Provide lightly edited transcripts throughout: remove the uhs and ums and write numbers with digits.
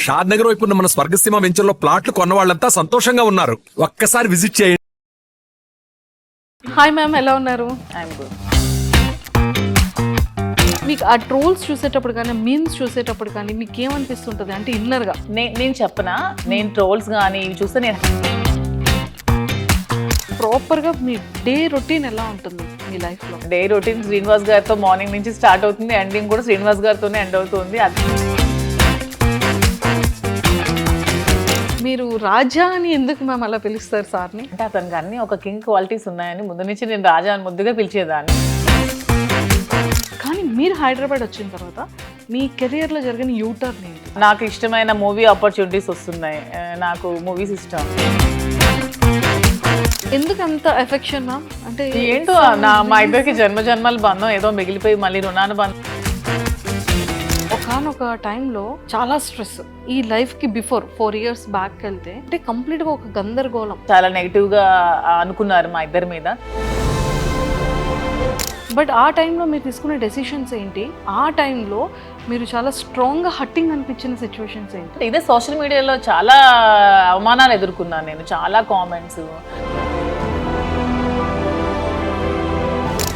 షాద్ నగర్ వైపు ఉన్న మన స్వర్గసీమ వెంచర్లో ప్లాట్లు కొన్న వాళ్ళంతా సంతోషంగా ఉన్నారు. ఒక్కసారి విజిట్ చేయండి. హాయ్ మ్యామ్, ఎలా ఉన్నారు? I'm good. మీకు ఆ ట్రోల్స్ చూసేటప్పుడు కానీ మీమ్స్ చూసేటప్పుడు కానీ మీకు ఏమనిపిస్తుంటుంది అంటే ఇన్నర్గా? నేను చెప్పనా, నేను ట్రోల్స్ కానీ ఇవి చూస్తే నేను ప్రాపర్గా మీ డే రొటీన్ ఎలా ఉంటుంది మీ లైఫ్లో? డే రొటీన్ శ్రీనివాస్ గారితో మార్నింగ్ నుంచి స్టార్ట్ అవుతుంది, ఎండింగ్ కూడా శ్రీనివాస్ గారితోనే ఎండ్ అవుతుంది. మీరు రాజా అని ఎందుకు మ్యామ్ అలా పిలుస్తారు సార్ని? అంటే అతనికి అన్ని ఒక కింగ్ క్వాలిటీస్ ఉన్నాయని ముందు నుంచి నేను రాజా అని ముద్దుగా పిలిచేదాన్ని. కానీ మీరు హైదరాబాద్ వచ్చిన తర్వాత మీ కెరియర్లో జరిగిన యూటర్న్ ఏంటి? నాకు ఇష్టమైన మూవీ ఆపర్చునిటీస్ వస్తున్నాయి, నాకు మూవీస్ ఇష్టం. ఎందుకు అంత ఎఫెక్షన్ మ్యామ్? అంటే ఏంటో మా ఇద్దరికి జన్మల బంధం ఏదో మిగిలిపోయి మళ్ళీ రుణాను బంధం. ఒకనొక టైంలో చాలా స్ట్రెస్. ఈ లైఫ్కి బిఫోర్ 4 years బ్యాక్ వెళ్తే అంటే కంప్లీట్గా ఒక గందరగోళం, చాలా నెగిటివ్గా అనుకున్నారు మా ఇద్దరి మీద. బట్ ఆ టైంలో మీరు తీసుకునే డెసిషన్స్ ఏంటి? ఆ టైంలో మీరు చాలా స్ట్రాంగ్గా హట్టింగ్ అనిపించిన సిచ్యువేషన్స్ ఏంటి? ఇదే సోషల్ మీడియాలో చాలా అవమానాలు ఎదుర్కొన్నాను నేను, చాలా కామెంట్స్.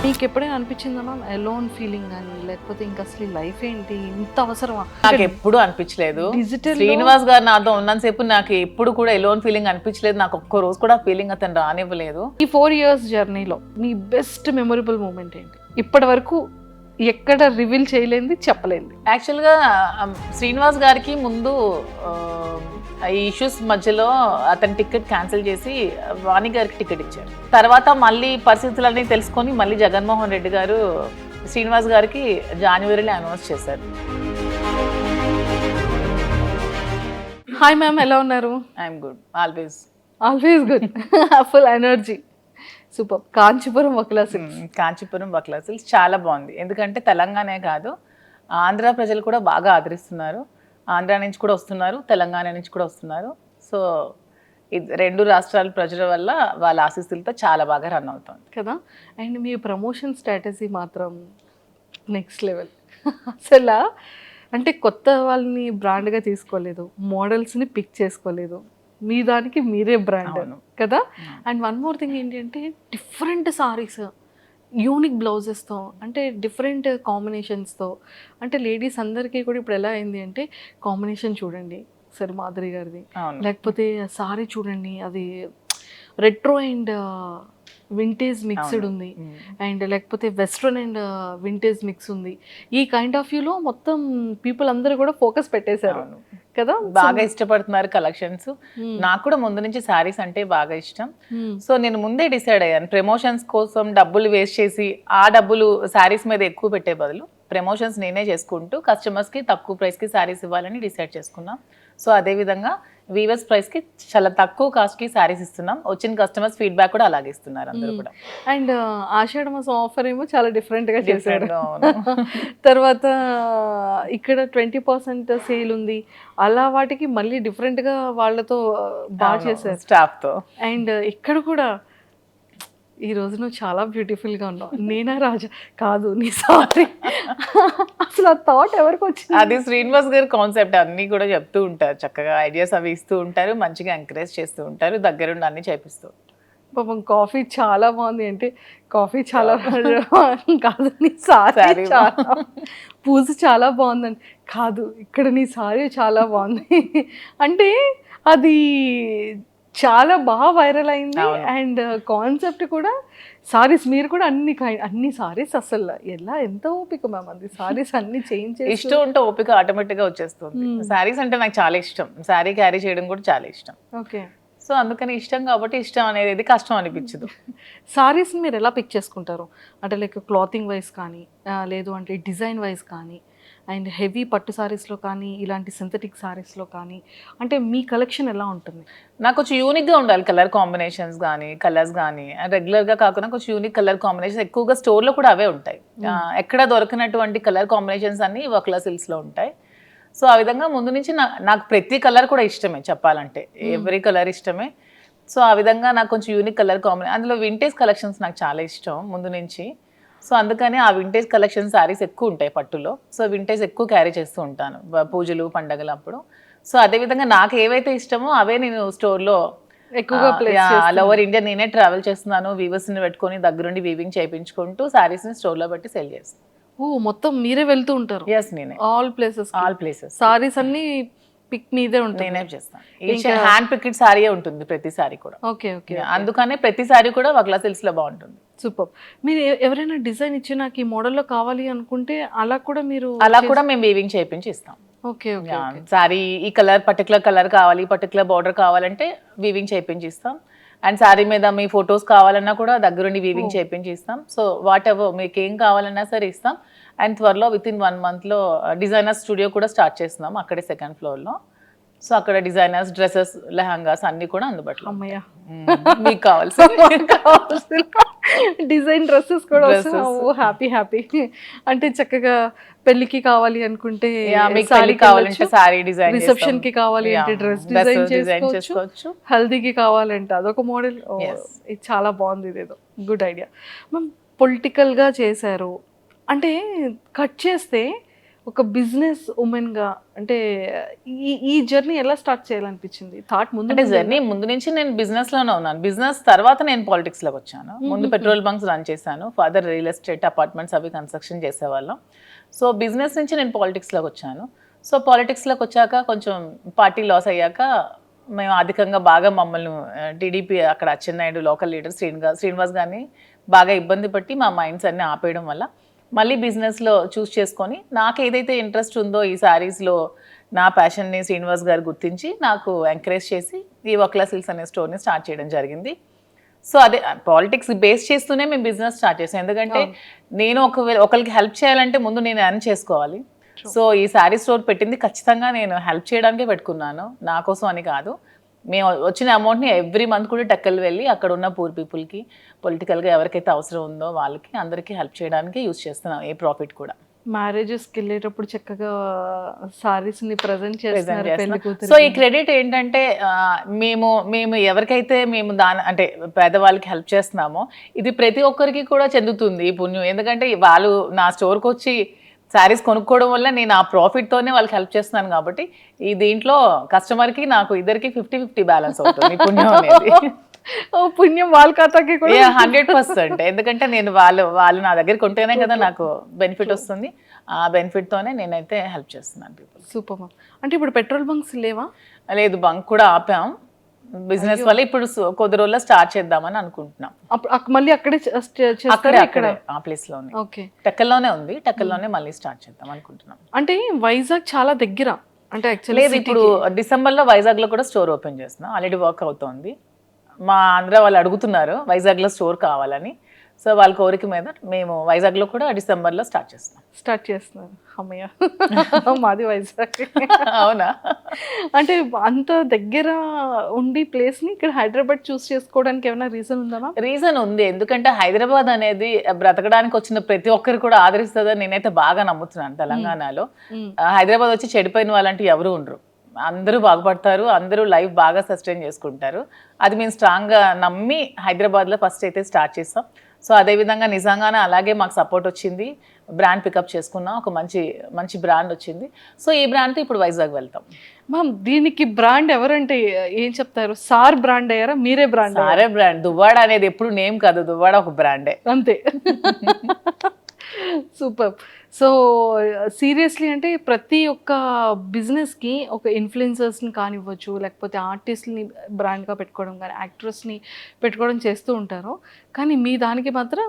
మీకు ఎప్పుడైనా అనిపించిందా మ్యామ్ ఎలోన్ ఫీలింగ్ అని, లేకపోతే ఇంకా అసలు లైఫ్ ఏంటి ఇంత అవసరమా? నాకు ఎప్పుడు అనిపించలేదు. డిజిటల్ శ్రీనివాస్ గారు నాతో ఉన్నంతసేపు నాకు ఎప్పుడు కూడా ఎలోన్ ఫీలింగ్ అనిపించలేదు. నాకు ఒక్క రోజు కూడా ఫీలింగ్ అతను రానివ్వలేదు. ఈ 4 years జర్నీలో మీ బెస్ట్ మెమొరబుల్ మూమెంట్ ఏంటి? ఇప్పటి వరకు ఎక్కడ రివీల్ చేయలేంది, చెప్పలేంది. యాక్చువల్గా శ్రీనివాస్ గారికి ముందు ఈ ఇష్యూస్ మధ్యలో అతని టికెట్ క్యాన్సిల్ చేసి వాణి గారికి టికెట్ ఇచ్చారు. తర్వాత మళ్ళీ పరిస్థితులన్నీ తెలుసుకొని మళ్ళీ జగన్మోహన్ రెడ్డి గారు శ్రీనివాస్ గారికి జనవరిలో అనౌన్స్ చేశారు. హాయ్ మ్యామ్, ఎలా ఉన్నారు? I'm good, always good. Full energy, super. Kanchipuram Vakla silks. Kanchipuram Vakla silks చాలా బాగుంది. ఎందుకంటే తెలంగాణే కాదు, ఆంధ్ర ప్రజలు కూడా బాగా ఆదరిస్తున్నారు. ఆంధ్ర నుంచి కూడా వస్తున్నారు, తెలంగాణ నుంచి కూడా వస్తున్నారు. సో రెండు రాష్ట్రాల ప్రజల వల్ల వాళ్ళ ఆశీస్సులతో చాలా బాగా రన్ అవుతుంది కదా. అండ్ మీ ప్రమోషన్ స్ట్రాటజీ మాత్రం నెక్స్ట్ లెవెల్. అసలు అంటే కొత్త వాళ్ళని బ్రాండ్గా తీసుకోలేదు, మోడల్స్ని పిక్ చేసుకోలేదు, మీ దానికి మీరే బ్రాండ్ కదా. అండ్ వన్ మోర్ థింగ్ ఏంటి అంటే డిఫరెంట్ సారీస్, యూనిక్ బ్లౌజెస్తో, అంటే డిఫరెంట్ కాంబినేషన్స్తో. అంటే లేడీస్ అందరికీ కూడా ఇప్పుడు ఎలా అయింది అంటే కాంబినేషన్ చూడండి సరే మాధురి గారిది, లేకపోతే సారీ చూడండి అది రెట్రో అండ్ వింటేజ్ మిక్స్డ్ ఉంది, అండ్ లేకపోతే వెస్ట్రన్ అండ్ వింటేజ్ మిక్స్ ఉంది. ఈ కైండ్ ఆఫ్ వ్యూలో మొత్తం పీపుల్ అందరూ కూడా ఫోకస్ పెట్టేశారు కదా, బాగా ఇష్టపడుతున్నారు కలెక్షన్స్. నాకు కూడా ముందు నుంచి శారీస్ అంటే బాగా ఇష్టం. సో నేను ముందే డిసైడ్ అయ్యాను, ప్రమోషన్స్ కోసం డబ్బులు వేస్ట్ చేసి ఆ డబ్బులు శారీస్ మీద ఎక్కువ పెట్టే బదులు ప్రమోషన్స్ నేనే చేసుకుంటూ కస్టమర్స్కి తక్కువ ప్రైస్కి శారీస్ ఇవ్వాలని డిసైడ్ చేసుకున్నాం. సో అదేవిధంగా వీవర్స్ ప్రైస్కి చాలా తక్కువ కాస్ట్కి శారీస్ ఇస్తున్నాం. వచ్చిన కస్టమర్స్ ఫీడ్బ్యాక్ కూడా అలాగే ఇస్తున్నారు అందరూ కూడా. అండ్ ఆషాఢ మాసం ఆఫర్ ఏమో చాలా డిఫరెంట్గా చేశారు. తర్వాత ఇక్కడ 20% సేల్ ఉంది, అలా వాటికి మళ్ళీ డిఫరెంట్గా వాళ్ళతో బాగా చేశారు స్టాఫ్తో. అండ్ ఇక్కడ కూడా ఈ రోజు నువ్వు చాలా బ్యూటిఫుల్గా ఉన్నావు, నేనా రాజా కాదు నీ సారీ. అసలు ఆ థాట్ ఎవరికి వచ్చింది? అది శ్రీనివాస్ గారి కాన్సెప్ట్. అన్నీ కూడా చెప్తూ ఉంటారు, చక్కగా ఐడియాస్ అవి ఇస్తూ ఉంటారు, మంచిగా ఎంకరేజ్ చేస్తూ ఉంటారు, దగ్గరుండి అన్ని చేపిస్తూ. పాపం కాఫీ చాలా బాగుంది అంటే కాఫీ చాలా కాదు నీ సారీ చాలా, పూజ చాలా బాగుందండి కాదు ఇక్కడ నీ సారీ చాలా బాగుంది అంటే అది చాలా బాగా వైరల్ అయింది. అండ్ కాన్సెప్ట్ కూడా సారీస్, మీరు కూడా అన్ని సారీస్ అసలు ఎలా ఎంత ఓపిక మ్యామ్ అది సారీస్ అన్ని చేంజ్ చేసి. ఇష్టం ఉంటే ఓపిక ఆటోమేటిక్గా వచ్చేస్తుంది. శారీస్ అంటే నాకు చాలా ఇష్టం, శారీ క్యారీ చేయడం కూడా చాలా ఇష్టం. ఓకే, సో అందుకని ఇష్టం కాబట్టి ఇష్టం అనేది కష్టం అనిపించదు. సారీస్ మీరు ఎలా పిక్ చేసుకుంటారు అంటే లైక్ క్లాతింగ్ వైజ్ కానీ లేదు అంటే డిజైన్ వైజ్ కానీ, అండ్ హెవీ పట్టు సారీస్లో కానీ ఇలాంటి సింథటిక్ సారీస్లో కానీ, అంటే మీ కలెక్షన్ ఎలా ఉంటుంది? నాకు కొంచెం యూనిక్గా ఉండాలి, కలర్ కాంబినేషన్స్ కానీ కలర్స్ కానీ రెగ్యులర్గా కాకుండా కొంచెం యూనిక్ కలర్ కాంబినేషన్స్. ఎక్కువగా స్టోర్లో కూడా అవే ఉంటాయి, ఎక్కడ దొరకనటువంటి కలర్ కాంబినేషన్స్ అన్ని వక్లా సిల్క్స్లో ఉంటాయి. సో ఆ విధంగా ముందు నుంచి నాకు ప్రతి కలర్ కూడా ఇష్టమే, చెప్పాలంటే ఎవ్రీ కలర్ ఇష్టమే. సో ఆ విధంగా నాకు కొంచెం యూనిక్ కలర్ కాంబినేషన్, అందులో వింటేజ్ కలెక్షన్స్ నాకు చాలా ఇష్టం ముందు నుంచి. సో అందుకని ఆ వింటేజ్ కలెక్షన్ శారీస్ ఎక్కువ ఉంటాయి పట్టులో. సో వింటేజ్ ఎక్కువ క్యారీ చేస్తూ ఉంటాను పూజలు పండగలు అప్పుడు. సో అదే విధంగా నాకు ఏవైతే ఇష్టమో అవే నేను స్టోర్లో ఎక్కువగా ప్లేస్ ఓవర్ ఇండియా నేనే ట్రావెల్ చేస్తున్నాను, వీవర్స్ ని పెట్టుకొని దగ్గరుండి వీవింగ్ చేయించుకుంటూ సారీస్ ని స్టోర్ లో పెట్టి సెల్ చేస్తాను. ఓ మొత్తం మీరే వెళ్తూ ఉంటారు ఎస్, నేనే all places all places saris అన్ని పిక్ మీదే ఉంటుంది. నేనే చేస్తాను. హ్యాండ్ పిక్డ్ సారీ ఉంటుంది ప్రతి సారీ కూడా. ఓకే ఓకే అందుకనే ప్రతి సారీ కూడా వక్లా సిల్క్స్ లో బాగుంటుంది. సూపర్. మీరు ఎవరైనా డిజైన్ ఇచ్చి నాకు ఈ మోడల్లో కావాలి అనుకుంటే అలా కూడా మీరు అలా కూడా మేము వీవింగ్ చేయించి ఇస్తాం. ఓకే ఓకే సారీ ఈ కలర్ పర్టికులర్ కలర్ కావాలి, పర్టికులర్ బార్డర్ కావాలంటే వీవింగ్ చేయించి ఇస్తాం. అండ్ సారీ మీద మీ ఫొటోస్ కావాలన్నా కూడా దగ్గరుండి వీవింగ్ చేయించి ఇస్తాం. సో వాట్ ఎవర్ మీకు ఏం కావాలన్నా సరే ఇస్తాం. అండ్ త్వరలో విత్ ఇన్ 1 month లో డిజైనర్ స్టూడియో కూడా స్టార్ట్ చేస్తున్నాం అక్కడే 2nd floor లో. సో అక్కడ డిజైనర్స్ డ్రెస్సెస్ లెహంగాస్ అన్ని కూడా అందుబాటులో. అమ్మయ్య మీకు కావాల్సిన డిజైన్ డ్రెస్సెస్ కూడా హ్యాపీ హ్యాపీ. అంటే చక్కగా పెళ్లికి కావాలి అనుకుంటే సారీ కావాలంటే సారీ డిజైన్, రిసెప్షన్ కి కావాలి అంటే డ్రెస్ డిజైన్ చేసుకోవచ్చు, హల్దీకి కావాలంటే అదొక మోడల్. ఇది చాలా బాగుంది, ఇదేదో గుడ్ ఐడియా. మ్యామ్ పొలిటికల్ గా చేశారు అంటే కట్ చేస్తే ఒక బిజినెస్ ఉమెన్ గా అంటే ఈ జర్నీ ఎలా స్టార్ట్ చేయాలనిపించింది? థాట్ ముందు అంటే జర్నీ ముందు నుంచి నేను బిజినెస్ లోనే ఉన్నాను. బిజినెస్ తర్వాత నేను పాలిటిక్స్ లోకి వచ్చాను. ముందు పెట్రోల్ బంక్స్ రన్ చేశాను, ఫాదర్ రియల్ ఎస్టేట్ అపార్ట్మెంట్స్ అవి కన్స్ట్రక్షన్ చేసేవాళ్ళం. సో బిజినెస్ నుంచి నేను పాలిటిక్స్ లోకి వచ్చాను. సో పాలిటిక్స్ లోకి వచ్చాక కొంచెం పార్టీ లాస్ అయ్యాక మేము అధికంగా బాగా మమ్మల్ని టీడీపీ అక్కడ అచ్చెన్నాయుడు లోకల్ లీడర్ శ్రీనివాస్ గారిని బాగా ఇబ్బంది పట్టి మా మైండ్స్ అన్ని ఆపేయడం వల్ల మళ్ళీ బిజినెస్లో చూస్ చేసుకొని నాకు ఏదైతే ఇంట్రెస్ట్ ఉందో ఈ శారీస్లో నా ప్యాషన్ని శ్రీనివాస్ గారు గుర్తించి నాకు ఎంకరేజ్ చేసి ఈ వక్లా సిల్క్స్ అనే స్టోర్ని స్టార్ట్ చేయడం జరిగింది. సో అదే పాలిటిక్స్ బేస్ చేస్తూనే మేము బిజినెస్ స్టార్ట్ చేసాం. ఎందుకంటే నేను ఒకరికి హెల్ప్ చేయాలంటే ముందు నేను ఎర్న్ చేసుకోవాలి. సో ఈ శారీ స్టోర్ పెట్టింది ఖచ్చితంగా నేను హెల్ప్ చేయడానికే పెట్టుకున్నాను, నా కోసం అని కాదు. మేము వచ్చిన అమౌంట్ని ఎవ్రీ మంత్ కూడా టెక్కలు వెళ్ళి అక్కడ ఉన్న పూర్ పీపుల్కి పొలిటికల్గా ఎవరికైతే అవసరం ఉందో వాళ్ళకి అందరికీ హెల్ప్ చేయడానికి యూజ్ చేస్తున్నాం ఏ ప్రాఫిట్ కూడా. మ్యారేజెస్కి వెళ్ళేటప్పుడు చక్కగా సారీస్ ని ప్రజెంట్ చేస్తున్నారు. సో ఈ క్రెడిట్ ఏంటంటే మేము ఎవరికైతే మేము అంటే పేదవాళ్ళకి హెల్ప్ చేస్తున్నామో ఇది ప్రతి ఒక్కరికి కూడా చెందుతుంది ఈ పుణ్యం. ఎందుకంటే వాళ్ళు నా స్టోర్కి వచ్చి శారీస్ కొనుక్కోవడం వల్ల నేను ఆ ప్రాఫిట్తోనే వాళ్ళకి హెల్ప్ చేస్తున్నాను కాబట్టి ఈ దీంట్లో కస్టమర్కి నాకు ఇద్దరికి 50-50 బ్యాలెన్స్ అవుతుంది పుణ్యం అనేది. పుణ్యం వాళ్ళ ఖాతాకి కూడా 100%. ఎందుకంటే నేను వాళ్ళు నా దగ్గర కొంటేనే కదా నాకు బెనిఫిట్ వస్తుంది. ఆ బెనిఫిట్తోనే నేనైతే హెల్ప్ చేస్తున్నాను పీపుల్. Super ma'am. అంటే ఇప్పుడు పెట్రోల్ బంక్స్ లేవా? లేదు, బంక్ కూడా ఆపాం బిజినెస్ వల్ల. ఇప్పుడు కొద్ది రోజుల్లో స్టార్ట్ చేద్దామని అనుకుంటున్నాం. మళ్ళీ అక్కడే అక్కడే ఆ ప్లేస్ లోనే టెక్కల్లోనే ఉంది, టెక్కల్లోనే మళ్ళీ స్టార్ట్ చేద్దాం అనుకుంటున్నాం. అంటే వైజాగ్ చాలా దగ్గర అంటే లేదు, ఇప్పుడు డిసెంబర్లో వైజాగ్ లో కూడా స్టోర్ ఓపెన్ చేస్తున్నాం. ఆల్రెడీ వర్క్ అవుతోంది. మా ఆంధ్ర వాళ్ళు అడుగుతున్నారు వైజాగ్ లో స్టోర్ కావాలని. సో వాళ్ళ కోరిక మీద మేము వైజాగ్ లో కూడా డిసెంబర్లో స్టార్ట్ చేస్తున్నాం. అమ్మయ్య, మాది వైజాగ్. అవునా? అంటే అంత దగ్గర ఉండి ప్లేస్ ని ఇక్కడ హైదరాబాద్ చూస్ చేసుకోవడానికి ఏమైనా రీజన్ ఉందా? రీజన్ ఉంది. ఎందుకంటే హైదరాబాద్ అనేది బ్రతకడానికి వచ్చిన ప్రతి ఒక్కరు కూడా ఆదరిస్తుందని నేనైతే బాగా నమ్ముతున్నాను. తెలంగాణలో హైదరాబాద్ వచ్చి చెడిపోయిన వాళ్ళంటూ ఎవరు ఉండరు. అందరూ బాగుపడతారు, అందరూ లైఫ్ బాగా సస్టైన్ చేసుకుంటారు. అది మేము స్ట్రాంగ్గా నమ్మి హైదరాబాద్లో ఫస్ట్ అయితే స్టార్ట్ చేస్తాం. సో అదేవిధంగా నిజంగానే అలాగే మాకు సపోర్ట్ వచ్చింది. బ్రాండ్ పికప్ చేసుకున్నాం, ఒక మంచి బ్రాండ్ వచ్చింది. సో ఈ బ్రాండ్తో ఇప్పుడు వైజాగ్ వెళ్తాం. మ్యామ్ దీనికి బ్రాండ్ ఎవరంటే ఏం చెప్తారు? సార్ బ్రాండ్ అయ్యారా, మీరే బ్రాండ్? సారే బ్రాండ్. దువ్వాడ అనేది ఎప్పుడు నేమ్ కాదు, దువ్వాడ ఒక బ్రాండే అంతే. సూపర్. సో సీరియస్లీ అంటే ప్రతి ఒక్క బిజినెస్కి ఒక ఇన్ఫ్లుయెన్సర్స్ని కానివ్వచ్చు, లేకపోతే ఆర్టిస్ట్ని బ్రాండ్గా పెట్టుకోవడం కానీ యాక్ట్రెస్ని పెట్టుకోవడం చేస్తూ ఉంటారు. కానీ మీ దానికి మాత్రం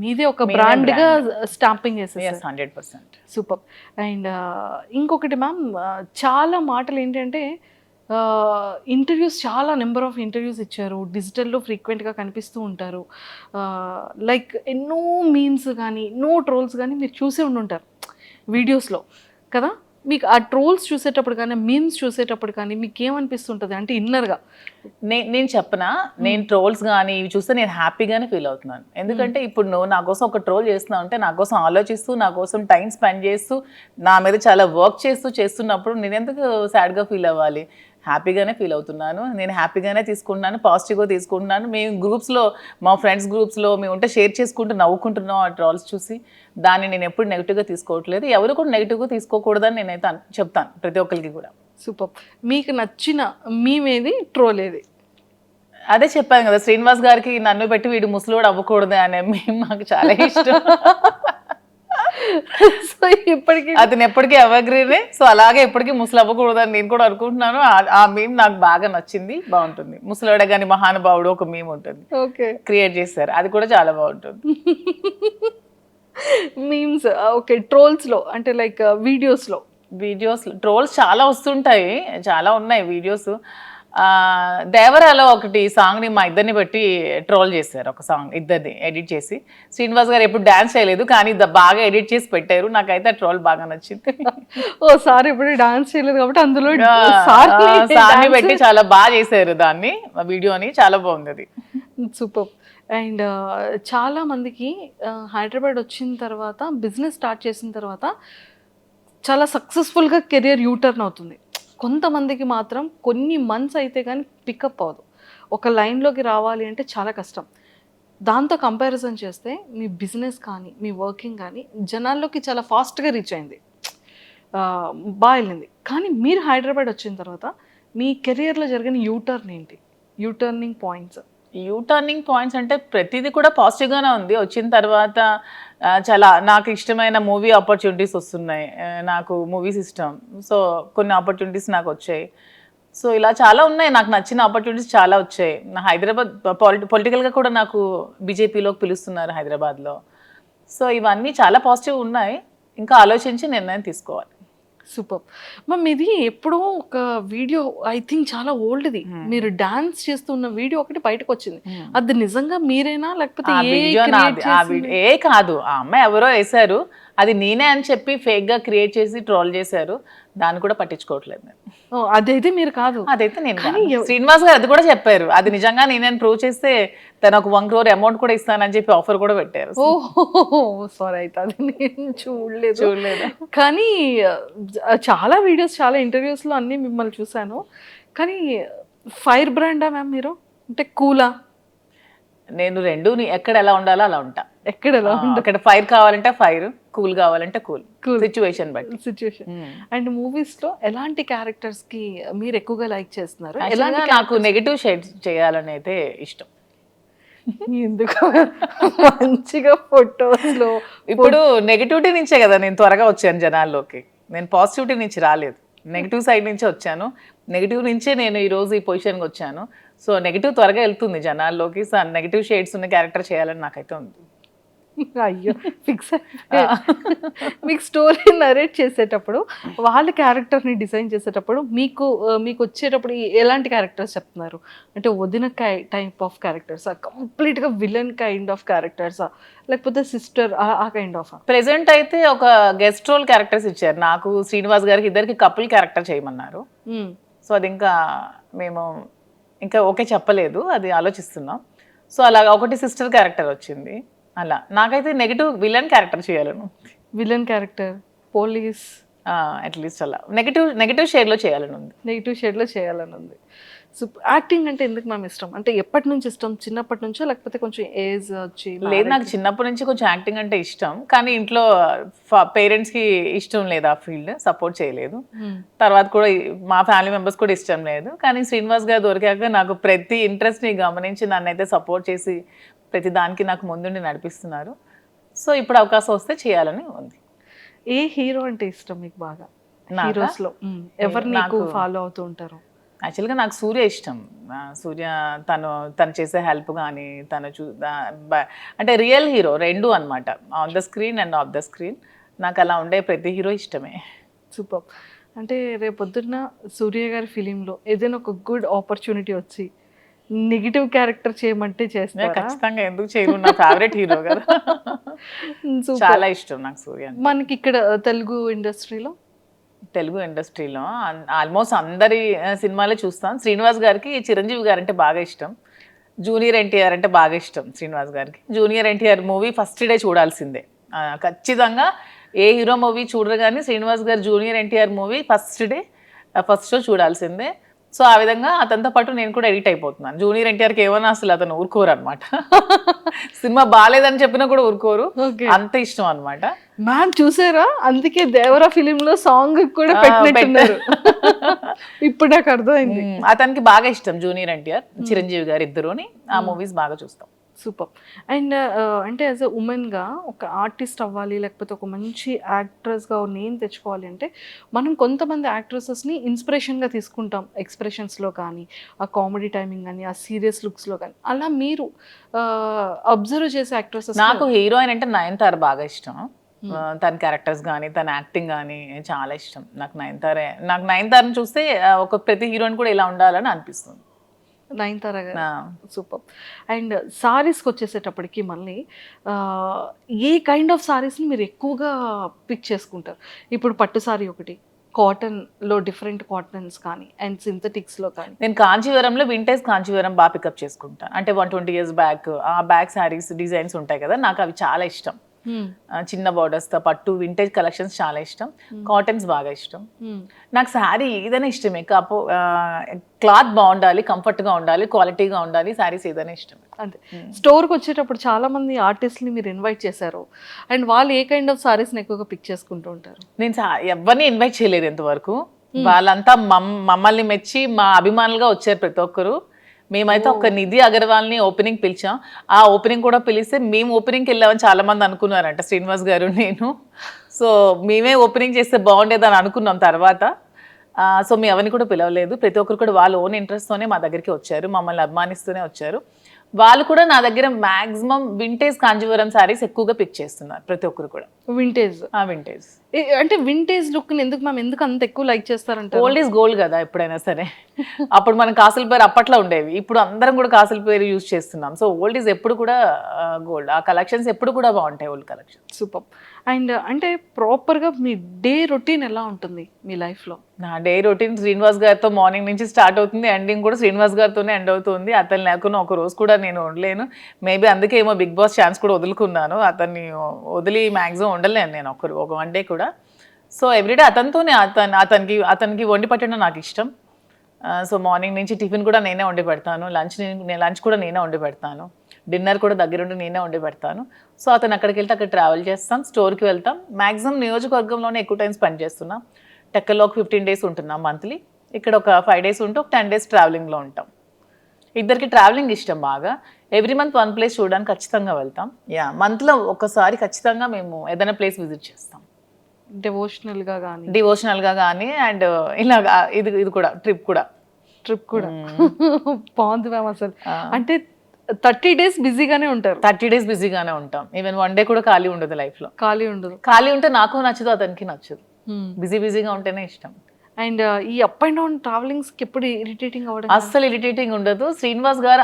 మీదే ఒక బ్రాండ్గా స్టాంపింగ్ చేసేసారు. 100%. సూపర్. అండ్ ఇంకొకటి మ్యామ్, చాలా మాటలు ఏంటంటే ఇంటర్వ్యూస్ చాలా నెంబర్ ఆఫ్ ఇంటర్వ్యూస్ ఇచ్చారు, డిజిటల్లో ఫ్రీక్వెంట్గా కనిపిస్తూ ఉంటారు. లైక్ ఎన్నో మీమ్స్ కానీ ఎన్నో ట్రోల్స్ కానీ మీరు చూసే ఉండుంటారు వీడియోస్లో కదా. మీకు ఆ ట్రోల్స్ చూసేటప్పుడు కానీ మీమ్స్ చూసేటప్పుడు కానీ మీకు ఏమనిపిస్తుంటుంది అంటే ఇన్నర్గా? నేను చెప్పనా, నేను ట్రోల్స్ కానీ ఇవి చూస్తే నేను హ్యాపీగానే ఫీల్ అవుతున్నాను. ఎందుకంటే ఇప్పుడు నువ్వు నా కోసం ఒక ట్రోల్ చేస్తున్నావు అంటే నా కోసం ఆలోచిస్తూ, నా కోసం టైం స్పెండ్ చేస్తూ, నా మీద చాలా వర్క్ చేస్తున్నప్పుడు నేను ఎందుకు సాడ్గా ఫీల్ అవ్వాలి? హ్యాపీగానే ఫీల్ అవుతున్నాను. నేను హ్యాపీగానే తీసుకుంటున్నాను, పాజిటివ్గా తీసుకుంటున్నాను. మేము గ్రూప్స్లో, మా ఫ్రెండ్స్ గ్రూప్స్లో మేము ఉంటే షేర్ చేసుకుంటూ నవ్వుకుంటున్నాం ఆ ట్రాల్స్ చూసి. దాన్ని నేను ఎప్పుడు నెగిటివ్గా తీసుకోవట్లేదు. ఎవరు కూడా నెగిటివ్గా తీసుకోకూడదని నేనైతే చెప్తాను ప్రతి ఒక్కరికి కూడా. సూపర్. మీకు నచ్చిన మీమేది, ట్రోల్ ఏది? అదే చెప్పాను కదా, శ్రీనివాస్ గారికి నన్ను పెట్టి వీడు ముసలోడు అవ్వకూడదు అనే మేము మాకు చాలా ఇష్టం. సో ఇప్పటికి అతను ఎప్పటికీ ఎవర్గ్రీనే, సో అలాగే ఎప్పటికీ ముసలు అవ్వకూడదు అని నేను కూడా అనుకుంటున్నాను. ఆ మీమ్ నాకు బాగా నచ్చింది, బాగుంటుంది. ముసలోడ గాని మహానుభావుడు ఒక మీమ్ ఉంటుంది, ఓకే. క్రియేట్ చేశారు, అది కూడా చాలా బాగుంటుంది. Memes okay. ట్రోల్స్లో అంటే లైక్ వీడియోస్లో వీడియోస్ ట్రోల్స్ చాలా వస్తుంటాయి, చాలా ఉన్నాయి వీడియోస్. దేవరాలో ఒకటి సాంగ్ని మా ఇద్దరిని బట్టి ట్రోల్ చేశారు, ఒక సాంగ్ ఇద్దరిని ఎడిట్ చేసి. శ్రీనివాస్ గారు ఎప్పుడు డాన్స్ చేయలేదు కానీ బాగా ఎడిట్ చేసి పెట్టారు, నాకైతే ఆ ట్రోల్ బాగా నచ్చింది. ఓ సార్ ఇప్పుడు డాన్స్ చేయలేదు కాబట్టి అందులో సాంగ్ని పెట్టి చాలా బాగా చేశారు దాన్ని, వీడియోని చాలా బాగుంది అది. సూపర్. అండ్ చాలా మందికి హైదరాబాద్ వచ్చిన తర్వాత, బిజినెస్ స్టార్ట్ చేసిన తర్వాత చాలా సక్సెస్ఫుల్గా కెరియర్ యూటర్న్ అవుతుంది. కొంతమందికి మాత్రం కొన్ని మంత్స్ అయితే కానీ పికప్ అవ్వదు. ఒక లైన్లోకి రావాలి అంటే చాలా కష్టం. దాంతో కంపారిజన్ చేస్తే మీ బిజినెస్ కానీ మీ వర్కింగ్ కానీ జనాల్లోకి చాలా ఫాస్ట్గా రీచ్ అయింది, బాగా వెళ్ళింది. కానీ మీరు హైదరాబాద్ వచ్చిన తర్వాత మీ కెరియర్లో జరిగిన యూటర్న్ ఏంటి, యూటర్నింగ్ పాయింట్స్? యూటర్నింగ్ పాయింట్స్ అంటే ప్రతిదీ కూడా పాజిటివ్గానే ఉంది. వచ్చిన తర్వాత చాలా నాకు ఇష్టమైన మూవీ ఆపర్చునిటీస్ వస్తున్నాయి, నాకు మూవీస్ ఇష్టం, సో కొన్ని ఆపర్చునిటీస్ నాకు వచ్చాయి. సో ఇలా చాలా ఉన్నాయి, నాకు నచ్చిన ఆపర్చునిటీస్ చాలా వచ్చాయి. నా హైదరాబాద్ పొలిటికల్గా కూడా నాకు బీజేపీలోకి పిలుస్తున్నారు హైదరాబాద్లో. సో ఇవన్నీ చాలా పాజిటివ్ ఉన్నాయి, ఇంకా ఆలోచించి నిర్ణయం తీసుకోవాలి. సూపర్. మ్యామ్ ఇది ఎప్పుడో ఒక వీడియో, ఐ థింక్ చాలా ఓల్డ్ది, మీరు డాన్స్ చేస్తున్న వీడియో ఒకటి బయటకు వచ్చింది. అది నిజంగా మీరేనా లేకపోతే ఏ కాదు, ఆ అమ్మాయి ఎవరో వేశారు, అది నేనే అని చెప్పి ఫేక్గా క్రియేట్ చేసి ట్రోల్ చేశారు, దాన్ని కూడా పట్టించుకోవట్లేదు నేను. అదైతే మీరు కాదు? అదైతే నేను కాదు. శ్రీనివాస్ గారు అది కూడా చెప్పారు, అది నిజంగా నేనే ప్రూవ్ చేస్తే తను ఒక 1 crore అమౌంట్ కూడా ఇస్తానని చెప్పి ఆఫర్ కూడా పెట్టారు. ఓహో సారీ, అయితే అది నేను చూడలేదు. కానీ చాలా వీడియోస్, చాలా ఇంటర్వ్యూస్లో అన్నీ మిమ్మల్ని చూశాను. కానీ ఫైర్ బ్రాండా మ్యామ్ మీరు, అంటే కూలా? నేను రెండు ఎక్కడ ఎలా ఉండాలో అలా ఉంటా. ఎక్కడ ఎలా అక్కడ ఫైర్ కావాలంటే ఫైర్, కూల్ కావాలంటే కూల్, సిచ్యువేషన్ బట్టి. సిచ్యువేషన్. అండ్ మూవీస్లో ఎలాంటి క్యారెక్టర్స్కి మీరు ఎక్కువగా లైక్ చేస్తున్నారు? నాకు నెగటివ్ షేడ్స్ చేయాలని అయితే ఇష్టం. ఎందుకు? మంచిగా ఫొటోస్లో ఇప్పుడు నెగటివిటీ నుంచే కదా నేను త్వరగా వచ్చాను జనాల్లోకి, నేను పాజిటివిటీ నుంచి రాలేదు, నెగిటివ్ సైడ్ నుంచే వచ్చాను. నెగిటివ్ నుంచే నేను ఈరోజు ఈ పొజిషన్కి వచ్చాను. సో నెగిటివ్ త్వరగా వెళ్తుంది జనాల్లోకి, సో నెగిటివ్ షేడ్స్ ఉన్న క్యారెక్టర్ చేయాలని నాకైతే ఉంది. అయ్యో ఫిక్స్. మీకు స్టోరీ నరేట్ చేసేటప్పుడు, వాళ్ళ క్యారెక్టర్ని డిజైన్ చేసేటప్పుడు మీకు వచ్చేటప్పుడు ఎలాంటి క్యారెక్టర్స్ చెప్తున్నారు? అంటే వదిన టైప్ ఆఫ్ క్యారెక్టర్సా, కంప్లీట్గా విలన్ కైండ్ ఆఫ్ క్యారెక్టర్సా, లేకపోతే సిస్టర్ ఆ కైండ్ ఆఫ్? ప్రెసెంట్ అయితే ఒక గెస్ట్ రోల్ క్యారెక్టర్స్ ఇచ్చారు నాకు, శ్రీనివాస్ గారికి ఇద్దరికి కపుల్ క్యారెక్టర్ చేయమన్నారు. సో అది ఇంకా మేము ఇంకా ఓకే చెప్పలేదు, అది ఆలోచిస్తున్నాం. సో అలాగా ఒకటి సిస్టర్ క్యారెక్టర్ వచ్చింది. అలా నాకైతే నెగిటివ్ విలన్ క్యారెక్టర్ చేయాలను. విలన్ క్యారెక్టర్, పోలీస్, అట్లీస్ట్ అలా నెగిటివ్ షేడ్లో చేయాలని ఉంది. నెగిటివ్ షేడ్లో చేయాలని ఉంది. సో యాక్టింగ్ అంటే ఎందుకు మ్యామ్ ఇష్టం? అంటే ఎప్పటి నుంచి ఇష్టం? చిన్నప్పటి నుంచో లేకపోతే కొంచెం ఏజ్ వచ్చి? లేదు, నాకు చిన్నప్పటి నుంచి కొంచెం యాక్టింగ్ అంటే ఇష్టం, కానీ ఇంట్లో పేరెంట్స్కి ఇష్టం లేదు, ఆ ఫీల్డ్ సపోర్ట్ చేయలేదు. తర్వాత కూడా మా ఫ్యామిలీ మెంబర్స్ కూడా ఇష్టం లేదు. కానీ శ్రీనివాస్ గారు దొరికాక నాకు ప్రతి ఇంట్రెస్ట్ని గమనించి నన్ను అయితే సపోర్ట్ చేసి ప్రతి దానికి నాకు ముందుండి నడిపిస్తున్నారు. సో ఇప్పుడు అవకాశం వస్తే చేయాలని ఉంది. ఏ హీరో అంటే ఇష్టం మీకు బాగా? హీరోస్లో ఎవరు నాకు ఫాలో అవుతూ ఉంటారు? యాక్చువల్గా నాకు సూర్య ఇష్టం. సూర్య తను చేసే హెల్ప్ కానీ తను అంటే రియల్ హీరో రెండు అనమాట, on the screen and of the screen. నాకు అలా ఉండే ప్రతి హీరో ఇష్టమే. సూపర్. అంటే రేపొద్దున్న సూర్య గారి ఫిలింలో ఏదైనా ఒక గుడ్ ఆపర్చునిటీ వచ్చి నెగిటివ్ క్యారెక్టర్ చేయమంటే చేస్తారా? ఖచ్చితంగా, ఎందుకు చేయను, నా ఫేవరెట్ హీరో కదా, చాలా ఇష్టం నాకు సూర్య. మనకి ఇక్కడ తెలుగు ఇండస్ట్రీలో ఆల్మోస్ట్ అందరి సినిమాలే చూస్తాం. శ్రీనివాస్ గారికి చిరంజీవి గారు అంటే బాగా ఇష్టం, జూనియర్ ఎన్టీఆర్ అంటే బాగా ఇష్టం శ్రీనివాస్ గారికి. Junior NTR movie first day చూడాల్సిందే, ఖచ్చితంగా ఏ హీరో మూవీ చూడరు కానీ శ్రీనివాస్ గారు junior NTR movie first show చూడాల్సిందే. సో ఆ విధంగా అతనితో పాటు నేను కూడా ఎడిట్ అయిపోతున్నాను. జూనియర్ ఎన్టీఆర్కి ఏమన్నా అసలు అతను ఊరుకోరు అనమాట. సినిమా బాగాలేదని చెప్పినా కూడా ఊరుకోరు, ఓకే. అంత ఇష్టం అనమాట. మ్యామ్ చూసారా, అందుకే దేవరా ఫిలిం లో సాంగ్ కూడా పెట్టినట్టున్నారు. ఇప్పుడు నాకు అర్థమైంది. అతనికి బాగా ఇష్టం జూనియర్ ఎన్టీఆర్, చిరంజీవి గారు ఇద్దరుని. ఆ మూవీస్ బాగా చూస్తాం. సూపర్. అండ్ అంటే యాజ్ ఎ ఉమెన్గా ఒక ఆర్టిస్ట్ అవ్వాలి, లేకపోతే ఒక మంచి యాక్ట్రెస్గా నేమ్ తెచ్చుకోవాలి అంటే మనం కొంతమంది యాక్ట్రెసెస్ని ఇన్స్పిరేషన్గా తీసుకుంటాం, ఎక్స్ప్రెషన్స్లో కానీ, ఆ కామెడీ టైమింగ్ కానీ, ఆ సీరియస్ లుక్స్లో కానీ. అలా మీరు అబ్జర్వ్ చేసే యాక్ట్రెసెస్? నాకు హీరోయిన్ అంటే నయనతార బాగా ఇష్టం. తన క్యారెక్టర్స్ కానీ తన యాక్టింగ్ కానీ చాలా ఇష్టం. నాకు నయనతారని చూస్తే ఒక ప్రతి హీరోయిన్ కూడా ఇలా ఉండాలని అనిపిస్తుంది. నయనతార గారు సూపర్. అండ్ సారీస్కి వచ్చేసేటప్పటికి మళ్ళీ ఏ కైండ్ ఆఫ్ సారీస్ని మీరు ఎక్కువగా పిక్ చేసుకుంటారు? ఇప్పుడు పట్టు సారీ ఒకటి, కాటన్లో డిఫరెంట్ కాటన్స్ కానీ, అండ్ సింథటిక్స్లో కానీ. నేను కాంచీవరంలో వింటేజ్ కాంచీవరం బాగా పికప్ చేసుకుంటాను. అంటే 120 years బ్యాక్ ఆ బ్యాక్ శారీస్ డిజైన్స్ ఉంటాయి కదా, నాకు అవి చాలా ఇష్టం. చిన్న బార్డర్స్తో పట్టు వింటేజ్ కలెక్షన్స్ చాలా ఇష్టం. కాటన్స్ బాగా ఇష్టం. నాకు శారీ ఏదైనా ఇష్టమే, క్లాత్ బాగుండాలి, కంఫర్ట్గా ఉండాలి, క్వాలిటీగా ఉండాలి, శారీస్ ఏదైనా ఇష్టం. అంతే. స్టోర్కి వచ్చేటప్పుడు చాలా మంది ఆర్టిస్ట్ని మీరు ఇన్వైట్ చేశారు, అండ్ వాళ్ళు ఏ కైండ్ ఆఫ్ సారీస్ని ఎక్కువగా పిక్ చేసుకుంటూ ఉంటారు? నేను ఎవరిని ఇన్వైట్ చేయలేదు ఇంతవరకు. వాళ్ళంతా మమ్మల్ని మెచ్చి మా అభిమానులుగా వచ్చారు ప్రతి ఒక్కరు. మేమైతే ఒక నిధి అగర్వాల్ని ఓపెనింగ్ పిలిచాం. ఆ ఓపెనింగ్ కూడా పిలిస్తే మేము ఓపెనింగ్కి వెళ్ళామని చాలా మంది అనుకున్నారంట, శ్రీనివాస్ గారు నేను. సో మేమే ఓపెనింగ్ చేస్తే బాగుండేదని అనుకున్నాం తర్వాత. సో మేము ఎవరిని కూడా పిలవలేదు. ప్రతి ఒక్కరు కూడా వాళ్ళ ఓన్ ఇంట్రెస్ట్తోనే మా దగ్గరికి వచ్చారు, మమ్మల్ని అభిమానిస్తూనే వచ్చారు. వాళ్ళు కూడా నా దగ్గర మాక్సిమం వింటేజ్ కాంజీవరం శారీస్ ఎక్కువగా పిక్ చేస్తున్నారు ప్రతి ఒక్కరు కూడా. వింటేజ్ వింటేజ్ అంటే వింటేజ్ లుక్ని ఎందుకు అంత ఎక్కువ లైక్ చేస్తారంటే? ఓల్డ్ ఈజ్ గోల్డ్ కదా ఎప్పుడైనా సరే. అప్పుడు మనం కాసుల పేరు అప్పట్లో ఉండేవి, ఇప్పుడు అందరం కూడా కాసుల పేరు యూజ్ చేస్తున్నాం. సో ఓల్డ్ ఈజ్ ఎప్పుడు కూడా గోల్డ్. ఆ కలెక్షన్స్ ఎప్పుడు కూడా బాగుంటాయి, ఓల్డ్ కలెక్షన్. సూపర్. అండ్ అంటే ప్రాపర్గా మీ డే రొటీన్ ఎలా ఉంటుంది మీ లైఫ్లో? నా డే రొటీన్ శ్రీనివాస్ గారితో మార్నింగ్ నుంచి స్టార్ట్ అవుతుంది, ఎండింగ్ కూడా శ్రీనివాస్ గారితోనే ఎండ్ అవుతుంది. అతను లేకుండా ఒక రోజు కూడా నేను ఉండలేను. మేబీ అందుకే ఏమో బిగ్ బాస్ ఛాన్స్ కూడా వదులుకున్నాను. అతన్ని వదిలి మ్యాక్సిమం ఉండలేను నేను ఒక వన్ డే కూడా. సో ఎవ్రీడే అతనితోనే, అతనికి వండి పెట్టడం నాకు ఇష్టం. సో మార్నింగ్ నుంచి టిఫిన్ కూడా నేనే వండి పెడతాను, లంచ్ కూడా నేనే వండి పెడతాను, డిన్నర్ కూడా దగ్గరుండి నేనే వండి పెడతాను. సో అతను అక్కడికి వెళ్తే అక్కడ ట్రావెల్ చేస్తాం, స్టోర్కి వెళ్తాం. మ్యాక్సిమం నియోజకవర్గంలోనే ఎక్కువ టైం స్పెండ్ చేస్తున్నాం. టెక్కల్లో ఒక 15 days ఉంటున్నాం మంత్లీ. ఇక్కడ ఒక 5 days ఉంటే ఒక 10 days ట్రావెలింగ్లో ఉంటాం. ఇద్దరికి ట్రావెలింగ్ ఇష్టం బాగా. ఎవ్రీ మంత్ వన్ ప్లేస్ చూడడానికి ఖచ్చితంగా వెళ్తాం. మంత్లో ఒకసారి ఖచ్చితంగా మేము ఏదైనా ప్లేస్ విజిట్ చేస్తాం, డివోషనల్గా కానీ. అండ్ ఇలాగా ఇది కూడా ట్రిప్ కూడా బాగుంది మ్యామ్. అసలు అంటే 30 days బిజీగానే ఉంటారు. 30 days బిజీగానే ఉంటాం. ఈవెన్ వన్ డే కూడా ఖాళీ ఉండదు లైఫ్లో. ఖాళీ ఉంటే నాకు నచ్చదు, అతనికి నచ్చదు. బిజీగా ఉంటేనే ఇష్టం. అండ్ ఈ అప్ అండ్ డౌన్ ట్రావెలింగ్స్కి ఎప్పుడు ఇరిటేటింగ్ అవ్వడం? అస్సలు ఇరిటేటింగ్ ఉండదు. శ్రీనివాస్ గారు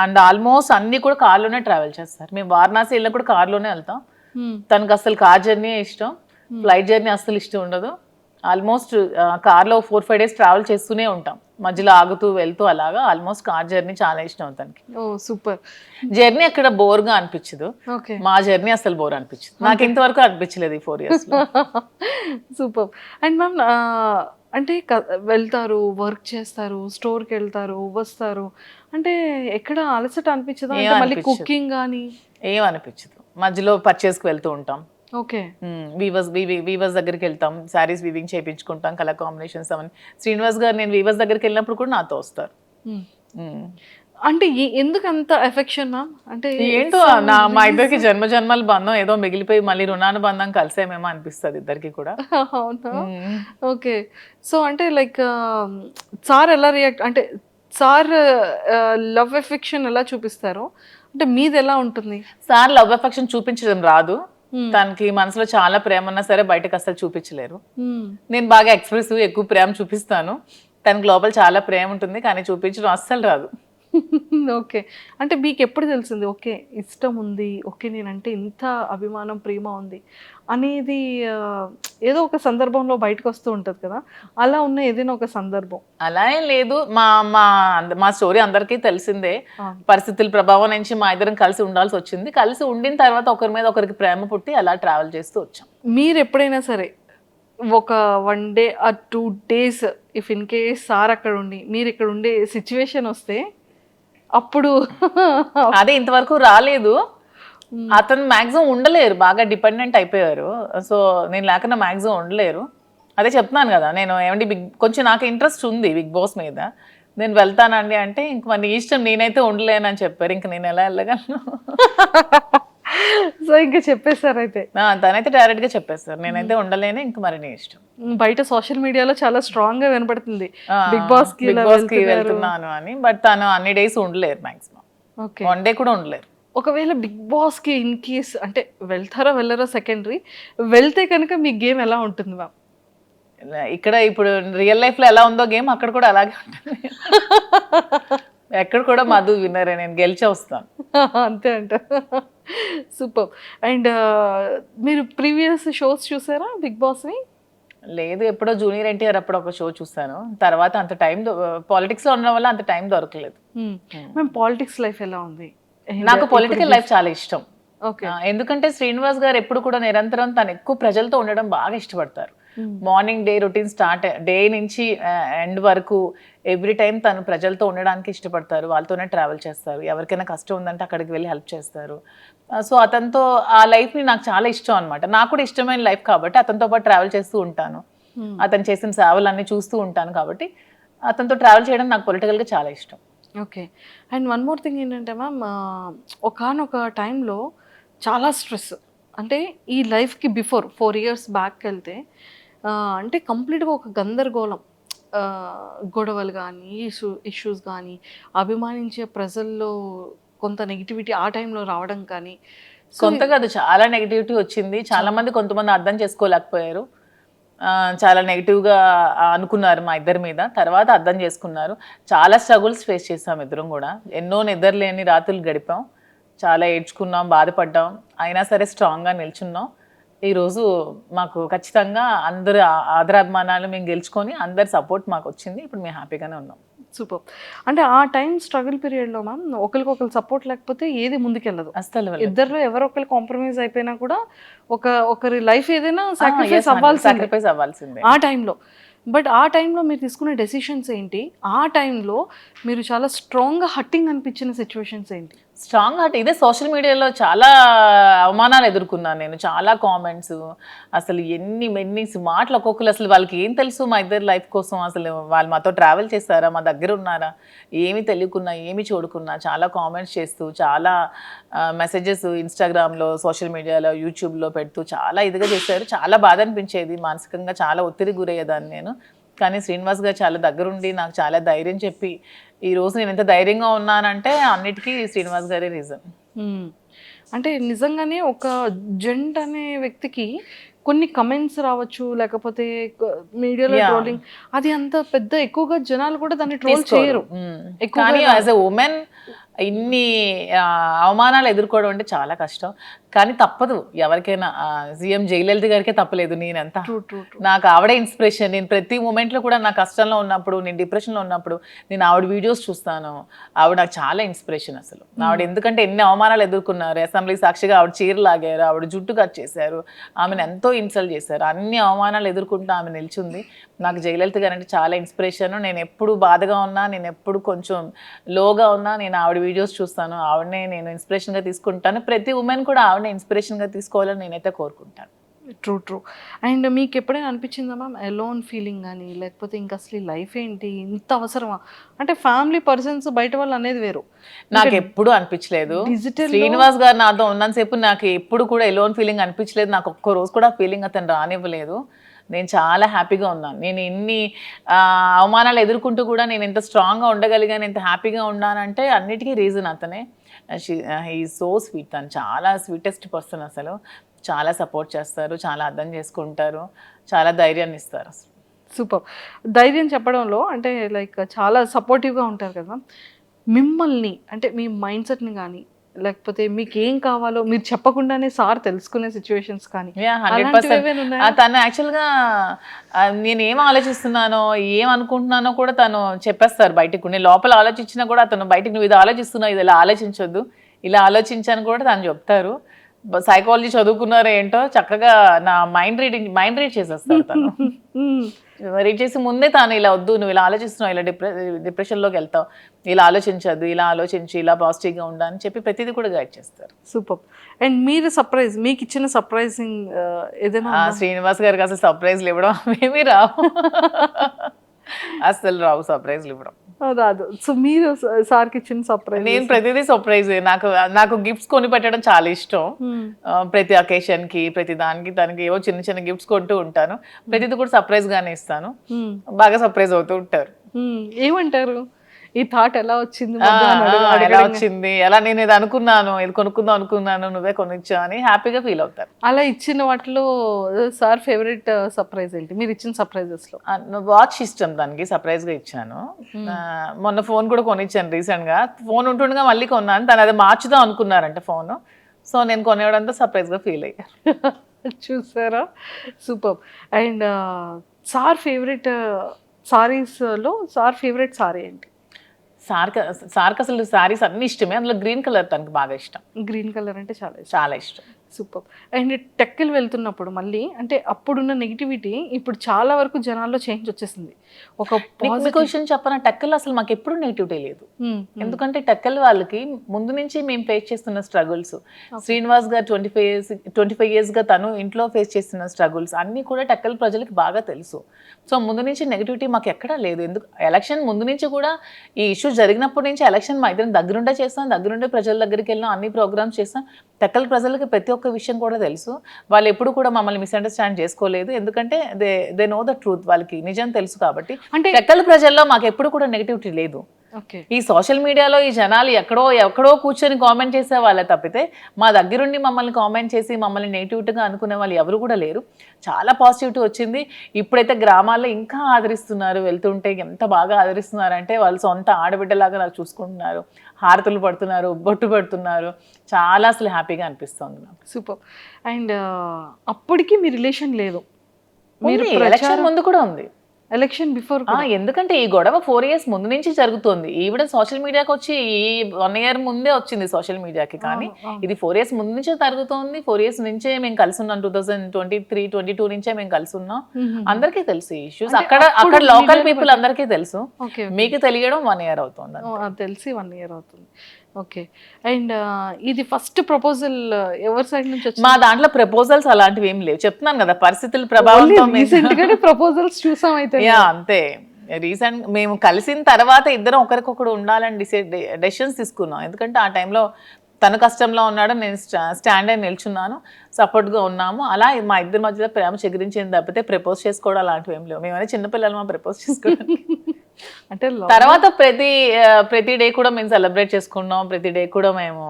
అండ్ ఆల్మోస్ట్ అన్ని కూడా కార్లోనే ట్రావెల్ చేస్తారు. మేము వారణాసి వెళ్ళినా కూడా కార్లోనే వెళ్తాం. తనకు అసలు కార్ జర్నీ ఇష్టం, ఫ్లైట్ జర్నీ అస్సలు ఇష్టం ఉండదు. ఆల్మోస్ట్ కార్లో 4-5 days ట్రావెల్ చేస్తూనే ఉంటాం, మధ్యలో ఆగుతూ వెళ్తూ అలాగా. ఆల్మోస్ట్ కార్ జర్నీ చాలా ఇష్టం తనకి. ఓ సూపర్. జర్నీ అక్కడ బోర్గా అనిపించదు, మా జర్నీ అసలు బోర్ అనిపించదు. నాకు ఇంతవరకు అనిపించలేదు ఈ 4 years. సూపర్. అండ్ మ్యామ్ అంటే వెళ్తారు, వర్క్ చేస్తారు, స్టోర్కి వెళ్తారు, వస్తారు, అంటే ఎక్కడ అలసట అనిపించదా? మళ్ళీ కుకింగ్ కానీ ఏం అనిపించదు. మధ్యలో పర్చేస్కి వెళ్తూ ఉంటాం. ఓకే. వీవర్స్ దగ్గరికి వెళ్తాం, శారీస్ వీవింగ్ చేయించుకుంటాం, కలర్ కాంబినేషన్స్ అవన్నీ. శ్రీనివాస్ గారు నేను వీవర్స్ దగ్గరికి వెళ్ళినప్పుడు కూడా నాతో వస్తారు. అంటే ఎందుకు అంత ఎఫెక్షన్ మ్యామ్? అంటే ఏంటో మా ఇద్దరికి జన్మల బంధం ఏదో మిగిలిపోయి మళ్ళీ రుణానుబంధం కలిసేమేమో అనిపిస్తుంది ఇద్దరికి కూడా. అవునా? ఓకే. సో అంటే లైక్ సార్ ఎలా రియాక్ట్, అంటే సార్ లవ్ ఎఫెక్షన్ ఎలా చూపిస్తారు, అంటే మీది ఎలా ఉంటుంది? సార్ లవ్ ఎఫెక్షన్ చూపించడం రాదు. తనకి మనసులో చాలా ప్రేమ ఉన్నా సరే బయటకు అసలు చూపించలేరు. నేను బాగా ఎక్స్ప్రెసివ్, ఎక్కువ ప్రేమ చూపిస్తాను. తనకి లోపల చాలా ప్రేమ ఉంటుంది, కానీ చూపించడం అస్సలు రాదు. ఓకే. అంటే మీకు ఎప్పుడు తెలిసింది ఓకే ఇష్టం ఉంది, ఓకే నేనంటే ఇంత అభిమానం, ప్రేమ ఉంది అనేది? ఏదో ఒక సందర్భంలో బయటకు వస్తూ ఉంటుంది కదా, అలా ఉన్న ఏదైనా ఒక సందర్భం? అలా ఏం లేదు. మా స్టోరీ అందరికీ తెలిసిందే. పరిస్థితుల ప్రభావం నుంచి మా ఇద్దరం కలిసి ఉండాల్సి వచ్చింది. కలిసి ఉండిన తర్వాత ఒకరి మీద ఒకరికి ప్రేమ పుట్టి అలా ట్రావెల్ చేస్తూ వచ్చాం. మీరు ఎప్పుడైనా సరే ఒక 1 డే ఆ 2 days if in case sir అక్కడ ఉండి మీరు ఇక్కడ ఉండే సిచ్యువేషన్ వస్తే అప్పుడు అదే ఇంతవరకు రాలేదు. అతను మాక్సిమం ఉండలేరు, బాగా డిపెండెంట్ అయిపోయారు. సో నేను లేకుండా మాక్సిమం ఉండలేరు. అదే చెప్తున్నాను కదా, నేను ఏమంటే కొంచెం నాకు ఇంట్రెస్ట్ ఉంది బిగ్ బాస్ మీద, నేను వెళ్తానండి అంటే ఇంక మరి నీ ఇష్టం, నేనైతే ఉండలేనని చెప్పారు. ఇంక నేను ఎలా వెళ్ళగలను? సో ఇంకా చెప్పేశారు అయితే. తనైతే డైరెక్ట్ గా చెప్పేస్తారు, నేనైతే ఉండలేను, ఇంక మరి నీ ఇష్టం. బయట సోషల్ మీడియాలో చాలా స్ట్రాంగ్ గా వినపడుతుంది బిగ్ బాస్ కి వెళ్తున్నాను అని. బట్ తను అన్ని డేస్ ఉండలేరు, మాక్సిమం ఓకే 1 డే కూడా ఉండలేరు. ఒకవేళ బిగ్ బాస్ కి ఇన్ కేస్ అంటే వెళ్తారో వెళ్ళరో సెకండరీ, వెళ్తే కనుక మీ గేమ్ ఎలా ఉంటుంది మ్యామ్? ఇక్కడ ఇప్పుడు రియల్ లైఫ్ లో ఎలా ఉందో గేమ్ అక్కడ కూడా అలాగే ఉంటుంది. ఎక్కడ కూడా మధు విన్నరే, నేను గెలిచే వస్తాను. అంతే అంట. సూపర్. అండ్ మీరు ప్రీవియస్ షోస్ చూసారా బిగ్ బాస్ని? లేదు, ఎప్పుడో జూనియర్ ఎన్టీఆర్ అప్పుడు ఒక షో చూసాను. తర్వాత అంత టైం పాలిటిక్స్ లో ఉండడం వల్ల అంత టైం దొరకలేదు. మేము పాలిటిక్స్ లైఫ్ ఎలా ఉంది? నాకు పొలిటికల్ లైఫ్ చాలా ఇష్టం. ఓకే. ఎందుకంటే శ్రీనివాస్ గారు ఎప్పుడు కూడా నిరంతరం తను ఎక్కువ ప్రజలతో ఉండడం బాగా ఇష్టపడతారు. Morning day routine start day నుంచి ఎండ్ వరకు ఎవ్రీ టైం తను ప్రజలతో ఉండడానికి ఇష్టపడతారు. వాళ్ళతోనే ట్రావెల్ చేస్తారు. ఎవరికైనా కష్టం ఉందంటే అక్కడికి వెళ్ళి హెల్ప్ చేస్తారు. సో అతనితో ఆ లైఫ్ని నాకు చాలా ఇష్టం అనమాట. నాకు కూడా ఇష్టమైన లైఫ్ కాబట్టి అతనితో పాటు ట్రావెల్ చేస్తూ ఉంటాను. అతను చేసిన సేవలన్నీ చూస్తూ ఉంటాను కాబట్టి అతనితో ట్రావెల్ చేయడం నాకు పొలిటికల్గా చాలా ఇష్టం. Okay. And one more thing ఏంటంటే మ్యామ్, ఒకానొక టైంలో చాలా స్ట్రెస్, అంటే ఈ లైఫ్కి బిఫోర్ 4 years బ్యాక్ వెళ్తే అంటే కంప్లీట్గా ఒక గందరగోళం, గొడవలు కానీ ఇష్యూస్ కానీ, అభిమానించే ప్రజల్లో కొంత నెగిటివిటీ ఆ టైంలో రావడం కానీ. కొంత కాదు, చాలా నెగిటివిటీ వచ్చింది. చాలా మంది కొంతమంది అర్థం చేసుకోలేకపోయారు. చాలా నెగిటివ్గా అనుకున్నారు మా ఇద్దరి మీద. తర్వాత అర్థం చేసుకున్నారు. చాలా స్ట్రగుల్స్ ఫేస్ చేసాం ఇద్దరం కూడా. ఎన్నో నిద్రలేని రాత్రులు గడిపాం. చాలా ఏడ్చుకున్నాం, బాధపడ్డాం. అయినా సరే స్ట్రాంగ్గా నిల్చున్నాం. ఈరోజు మాకు ఖచ్చితంగా అందరు ఆదరాభిమానాలు మేము గెలుచుకొని అందరి సపోర్ట్ మాకు వచ్చింది. ఇప్పుడు మేము హ్యాపీగానే ఉన్నాం. సూపర్. అంటే ఆ టైం స్ట్రగుల్ పీరియడ్లో మ్యామ్ ఒకరికొకరు సపోర్ట్ లేకపోతే ఏది ముందుకెళ్ళదు. అసలు ఇద్దరిలో ఎవరో ఒకరు కాంప్రమైజ్ అయిపోయినా కూడా ఒకరి లైఫ్ ఏదైనా సాక్రిఫైస్ అవ్వాల్సిందే ఆ టైంలో. బట్ ఆ టైంలో మీరు తీసుకునే డెసిషన్స్ ఏంటి? ఆ టైంలో మీరు చాలా స్ట్రాంగ్గా హట్టింగ్ అనిపించిన సిచ్యువేషన్స్ ఏంటి? స్ట్రాంగ్ హార్ట్ ఇదే. సోషల్ మీడియాలో చాలా అవమానాలు ఎదుర్కొన్నాను నేను, చాలా కామెంట్స్, అసలు ఎన్ని మాటలు ఒక్కొక్కరు. అసలు వాళ్ళకి ఏం తెలుసు మా ఇద్దరు లైఫ్ కోసం? అసలు వాళ్ళు మాతో ట్రావెల్ చేస్తారా, మా దగ్గర ఉన్నారా, ఏమి తెలియకున్నా ఏమి చూడకున్నా చాలా కామెంట్స్ చేస్తూ, చాలా మెసేజెస్ ఇన్స్టాగ్రామ్లో, సోషల్ మీడియాలో, యూట్యూబ్లో పెడుతూ చాలా ఇదిగా చేశారు. చాలా బాధ అనిపించేది, మానసికంగా చాలా ఒత్తిడి గురయ్యేదాన్ని నేను. కానీ శ్రీనివాస్ గారు చాలా దగ్గరుండి నాకు చాలా ధైర్యం చెప్పి ఈరోజు నేను ఎంత ధైర్యంగా ఉన్నానంటే అన్నిటికీ శ్రీనివాస్ గారే రీజన్. అంటే నిజంగానే ఒక జెంట్ అనే వ్యక్తికి కొన్ని కమెంట్స్ రావచ్చు, లేకపోతే మీడియాలో ట్రోలింగ్, అది అంత పెద్ద ఎక్కువగా జనాలు కూడా దాన్ని ట్రోల్ చేయరు. కానీ యాజ్ ఎ ఉమెన్ ఇన్ని అవమానాలు ఎదుర్కోవడం అంటే చాలా కష్టం. కానీ తప్పదు ఎవరికైనా. సీఎం జయలలిత గారికే తప్పలేదు. నేనంతా నాకు ఆవిడే ఇన్స్పిరేషన్. నేను ప్రతి మూమెంట్లో కూడా నా కష్టంలో ఉన్నప్పుడు, నేను డిప్రెషన్లో ఉన్నప్పుడు నేను ఆవిడ వీడియోస్ చూస్తాను. ఆవిడ నాకు చాలా ఇన్స్పిరేషన్ అసలు. ఆవిడ ఎందుకంటే ఎన్ని అవమానాలు ఎదుర్కొన్నారు. అసెంబ్లీ సాక్షిగా ఆవిడ చీర లాగారు, ఆవిడ జుట్టు కట్ చేశారు, ఆమెను ఎంతో ఇన్సల్ట్ చేశారు. అన్ని అవమానాలు ఎదుర్కొంటూ ఆమె నిల్చుంది. నాకు జయలలిత గారు అంటే చాలా ఇన్స్పిరేషన్. నేను ఎప్పుడు బాధగా ఉన్నా, నేను ఎప్పుడు కొంచెం లోగా ఉన్నా నేను ఆవిడ వీడియోస్ చూస్తాను. ఆవిడనే నేను ఇన్స్పిరేషన్గా తీసుకుంటాను. ప్రతి ఉమెన్ కూడా ఆవిడనే ఇన్స్పిరేషన్గా తీసుకోవాలని నేనైతే కోరుకుంటాను. ట్రూ. అండ్ మీకు ఎప్పుడైనా అనిపించిందా మ్యామ్ ఎలోన్ ఫీలింగ్ కానీ, లేకపోతే ఇంకా అసలు లైఫ్ ఏంటి ఇంత అవసరమా? అంటే ఫ్యామిలీ పర్సన్స్ బయట వాళ్ళు అనేది వేరు. నాకు ఎప్పుడు అనిపించలేదు. శ్రీనివాస్ గారు నాతో ఉన్నంతసేపు నాకు ఎప్పుడు కూడా ఎలోన్ ఫీలింగ్ అనిపించలేదు. నాకు ఒక్క రోజు కూడా ఫీలింగ్ అతను రానివ్వలేదు. నేను చాలా హ్యాపీగా ఉన్నాను. నేను ఎన్ని అవమానాలు ఎదుర్కొంటూ కూడా నేను ఎంత స్ట్రాంగ్గా ఉండగలిగాను, ఎంత హ్యాపీగా ఉన్నానంటే అన్నిటికీ రీజన్ అతనే. He so sweet. తను చాలా స్వీటెస్ట్ పర్సన్ అసలు. చాలా సపోర్ట్ చేస్తారు, చాలా అర్థం చేసుకుంటారు, చాలా ధైర్యాన్ని ఇస్తారు. సూపర్. ధైర్యం చెప్పడంలో అంటే లైక్ చాలా సపోర్టివ్గా ఉంటారు కదా. మిమ్మల్ని అంటే మీ మైండ్ సెట్ని కానీ, లేకపోతే మీకు ఏం కావాలో మీరు చెప్పకుండానే సార్ తెలుసుకునే సిచ్యువేషన్స్ కానీ? 100%. తను యాక్చువల్గా నేను ఏం ఆలోచిస్తున్నానో, ఏం అనుకుంటున్నానో కూడా తను చెప్పేస్తారు బయటకు. నేను లోపల ఆలోచించినా కూడా అతను బయటకు నువ్వు ఇది ఆలోచిస్తున్నావు, ఇది ఇలా ఆలోచించొద్దు, ఇలా ఆలోచించాను కూడా తను చెప్తారు. సైకాలజీ చదువుకున్నారో ఏంటో చక్కగా నా మైండ్ రీడ్ చేసేస్తాడు తను. రీడ్ చేసి ముందే తాను ఇలా వద్దు, నువ్వు ఇలా ఆలోచిస్తున్నావు, ఇలా డిప్రెషన్లోకి వెళ్తావు, ఇలా ఆలోచించద్దు, ఇలా ఆలోచించి ఇలా పాజిటివ్గా ఉండు అని చెప్పి ప్రతిదీ కూడా గైడ్ చేస్తారు. సూపర్. అండ్ మీరు సర్ప్రైజ్, మీకు ఇచ్చిన సర్ప్రైజింగ్ ఏదైనా శ్రీనివాస్ గారికి అసలు సర్ప్రైజ్లు ఇవ్వడం ఏమీ రావు, అసలు రావు సర్ప్రైజ్లు ఇవ్వడం రాదు. సో మీరు సార్కి ఇచ్చిన సర్ప్రైజ్? నేను ప్రతిదీ సర్ప్రైజ్. నాకు గిఫ్ట్స్ కొని పెట్టడం చాలా ఇష్టం. ప్రతి అకేషన్ కి ప్రతి దానికి తనకి ఏవో చిన్న చిన్న గిఫ్ట్స్ కొంటూ ఉంటాను. ప్రతిదీ కూడా సర్ప్రైజ్ గానే ఇస్తాను. బాగా సర్ప్రైజ్ అవుతూ ఉంటారు. ఏమంటారు, ఈ థాట్ ఎలా వచ్చింది, ఎలా వచ్చింది, ఎలా నేను ఇది అనుకున్నాను, ఇది కొనుక్కుందాం అనుకున్నాను, నువ్వే కొనిచ్చా అని హ్యాపీగా ఫీల్ అవుతారు. అలా ఇచ్చిన వాటిలో సార్ ఫేవరెట్ సర్ప్రైజ్ ఏంటి మీరు ఇచ్చిన సర్ప్రైజెస్ లో? వాచ్ ఇష్టం దానికి, సర్ప్రైజ్ గా ఇచ్చాను. మొన్న ఫోన్ కూడా కొనిచ్చాను రీసెంట్ గా. ఫోన్ ఉంటుండగా మళ్ళీ కొన్నాను, తను అది మార్చుదాం అనుకున్నారంట ఫోన్. సో నేను కొనేయడంతో సర్ప్రైజ్ గా ఫీల్ అయ్యాను. చూసారా, super. And sir favourite saris లో సార్ ఫేవరెట్ సారీ ఏంటి? సార్కి అసలు సారీస్ అన్ని ఇష్టమే, అందులో గ్రీన్ కలర్ తనకి బాగా ఇష్టం. గ్రీన్ కలర్ అంటే చాలా ఇష్టం. చాలా ఇష్టం. సూపర్. అండ్ టెక్కలు వెళ్తున్నప్పుడు మళ్ళీ అంటే అప్పుడున్న నెగిటివిటీ ఇప్పుడు చాలా వరకు జనాల్లో చేంజ్ వచ్చేసింది. ఒక క్వశ్చన్ చెప్పనా, టెక్కల్ అసలు మాకు ఎప్పుడు నెగిటివిటీ లేదు. ఎందుకంటే టెక్కల్ వాళ్ళకి ముందు నుంచి మేము ఫేస్ చేస్తున్న స్ట్రగుల్స్, శ్రీనివాస్ గారు 25 years గా తను ఇంట్లో ఫేస్ చేస్తున్న స్ట్రగుల్స్ అన్ని కూడా టెక్కల్ ప్రజలకి బాగా తెలుసు. సో ముందు నుంచి నెగిటివిటీ మాకు ఎక్కడా లేదు. ఎందుకు ఎలక్షన్ ముందు నుంచి కూడా ఈ ఇష్యూ జరిగినప్పటి నుంచి ఎలక్షన్ మా ఇద్దరం దగ్గరుండే చేస్తాం, దగ్గరుండే ప్రజల దగ్గరికి వెళ్ళాం, అన్ని ప్రోగ్రామ్స్ చేస్తాం. టెక్కల్ ప్రజలకి ప్రతి ఒక్క విషయం కూడా తెలుసు. వాళ్ళు ఎప్పుడు కూడా మమ్మల్ని మిస్అండర్స్టాండ్ చేసుకోలేదు, ఎందుకంటే దే నో ద ట్రూత్, వాళ్ళకి నిజం తెలుసు. కాబట్టి అంటే టెక్కల్ ప్రజల్లో మాకు ఎప్పుడు కూడా నెగిటివిటీ లేదు. ఈ సోషల్ మీడియాలో ఈ జనాలు ఎక్కడో కూర్చొని కామెంట్ చేసే వాళ్ళే తప్పితే మా దగ్గరుండి మమ్మల్ని కామెంట్ చేసి మమ్మల్ని నెగిటివిటీగా అనుకునే వాళ్ళు ఎవరు కూడా లేరు. చాలా పాజిటివిటీ వచ్చింది. ఇప్పుడైతే గ్రామాల్లో ఇంకా ఆదరిస్తున్నారు, వెళ్తుంటే ఎంత బాగా ఆదరిస్తున్నారంటే వాళ్ళు సొంత ఆడబిడ్డలాగా నాకు చూసుకుంటున్నారు, హారతులు పడుతున్నారు, బొట్టు పెడుతున్నారు. చాలా అసలు హ్యాపీగా అనిపిస్తుంది నాకు. సూపర్. అండ్ అప్పటికి మీ రిలేషన్ లేదు, మీరు ఎలక్షన్ ముందు కూడా ఉంది, ఎలక్షన్ బిఫోర్. ఎందుకంటే ఈ గొడవ 4 years ముందు నుంచి జరుగుతుంది. ఈవిడ సోషల్ మీడియాకి వచ్చి ఈ 1 year ముందే వచ్చింది సోషల్ మీడియాకి, కానీ ఇది 4 years ముందు నుంచే జరుగుతోంది. 4 years నుంచే మేము కలిసి ఉన్నాం. 2023-22 నుంచే మేము కలిసి ఉన్నాం. అందరికీ తెలుసు ఈ ఇష్యూస్. అక్కడ లోకల్ పీపుల్ అందరికీ తెలుసు. మీకు తెలియడం 1 year అవుతుంది. తెలిసి 1 year అవుతుంది. ఓకే. అండ్ ఇది ఫస్ట్ ప్రపోజల్ ఎవరి సైడ్ నుంచి వచ్చింది? మా దాంట్లో ప్రపోజల్స్ అలాంటివి ఏం లేవు. చెప్తున్నాను కదా, పరిస్థితుల ప్రభావంతో ప్రపోజల్స్ చూసాం. అయితే అంతే. రీసెంట్ మేము కలిసిన తర్వాత ఇద్దరం ఒకరికొకరు ఉండాలని డెసిషన్స్ తీసుకున్నాం. ఎందుకంటే ఆ టైంలో తన కష్టంలో ఉన్నాడు, నేను స్టాండ్ అయి నిల్చున్నాను, సపోర్ట్గా ఉన్నాము. అలా మా ఇద్దరి మధ్యలో ప్రేమ చెగిరించింది తప్పితే ప్రపోజ్ చేసుకోవడం అలాంటివి ఏం లేవు. మేమైనా చిన్నపిల్లలు మా ప్రపోజ్ చేసుకోవడానికి. అంటే తర్వాత ప్రతి డే కూడా మేము సెలబ్రేట్ చేసుకున్నాం. ప్రతి డే కూడా మేము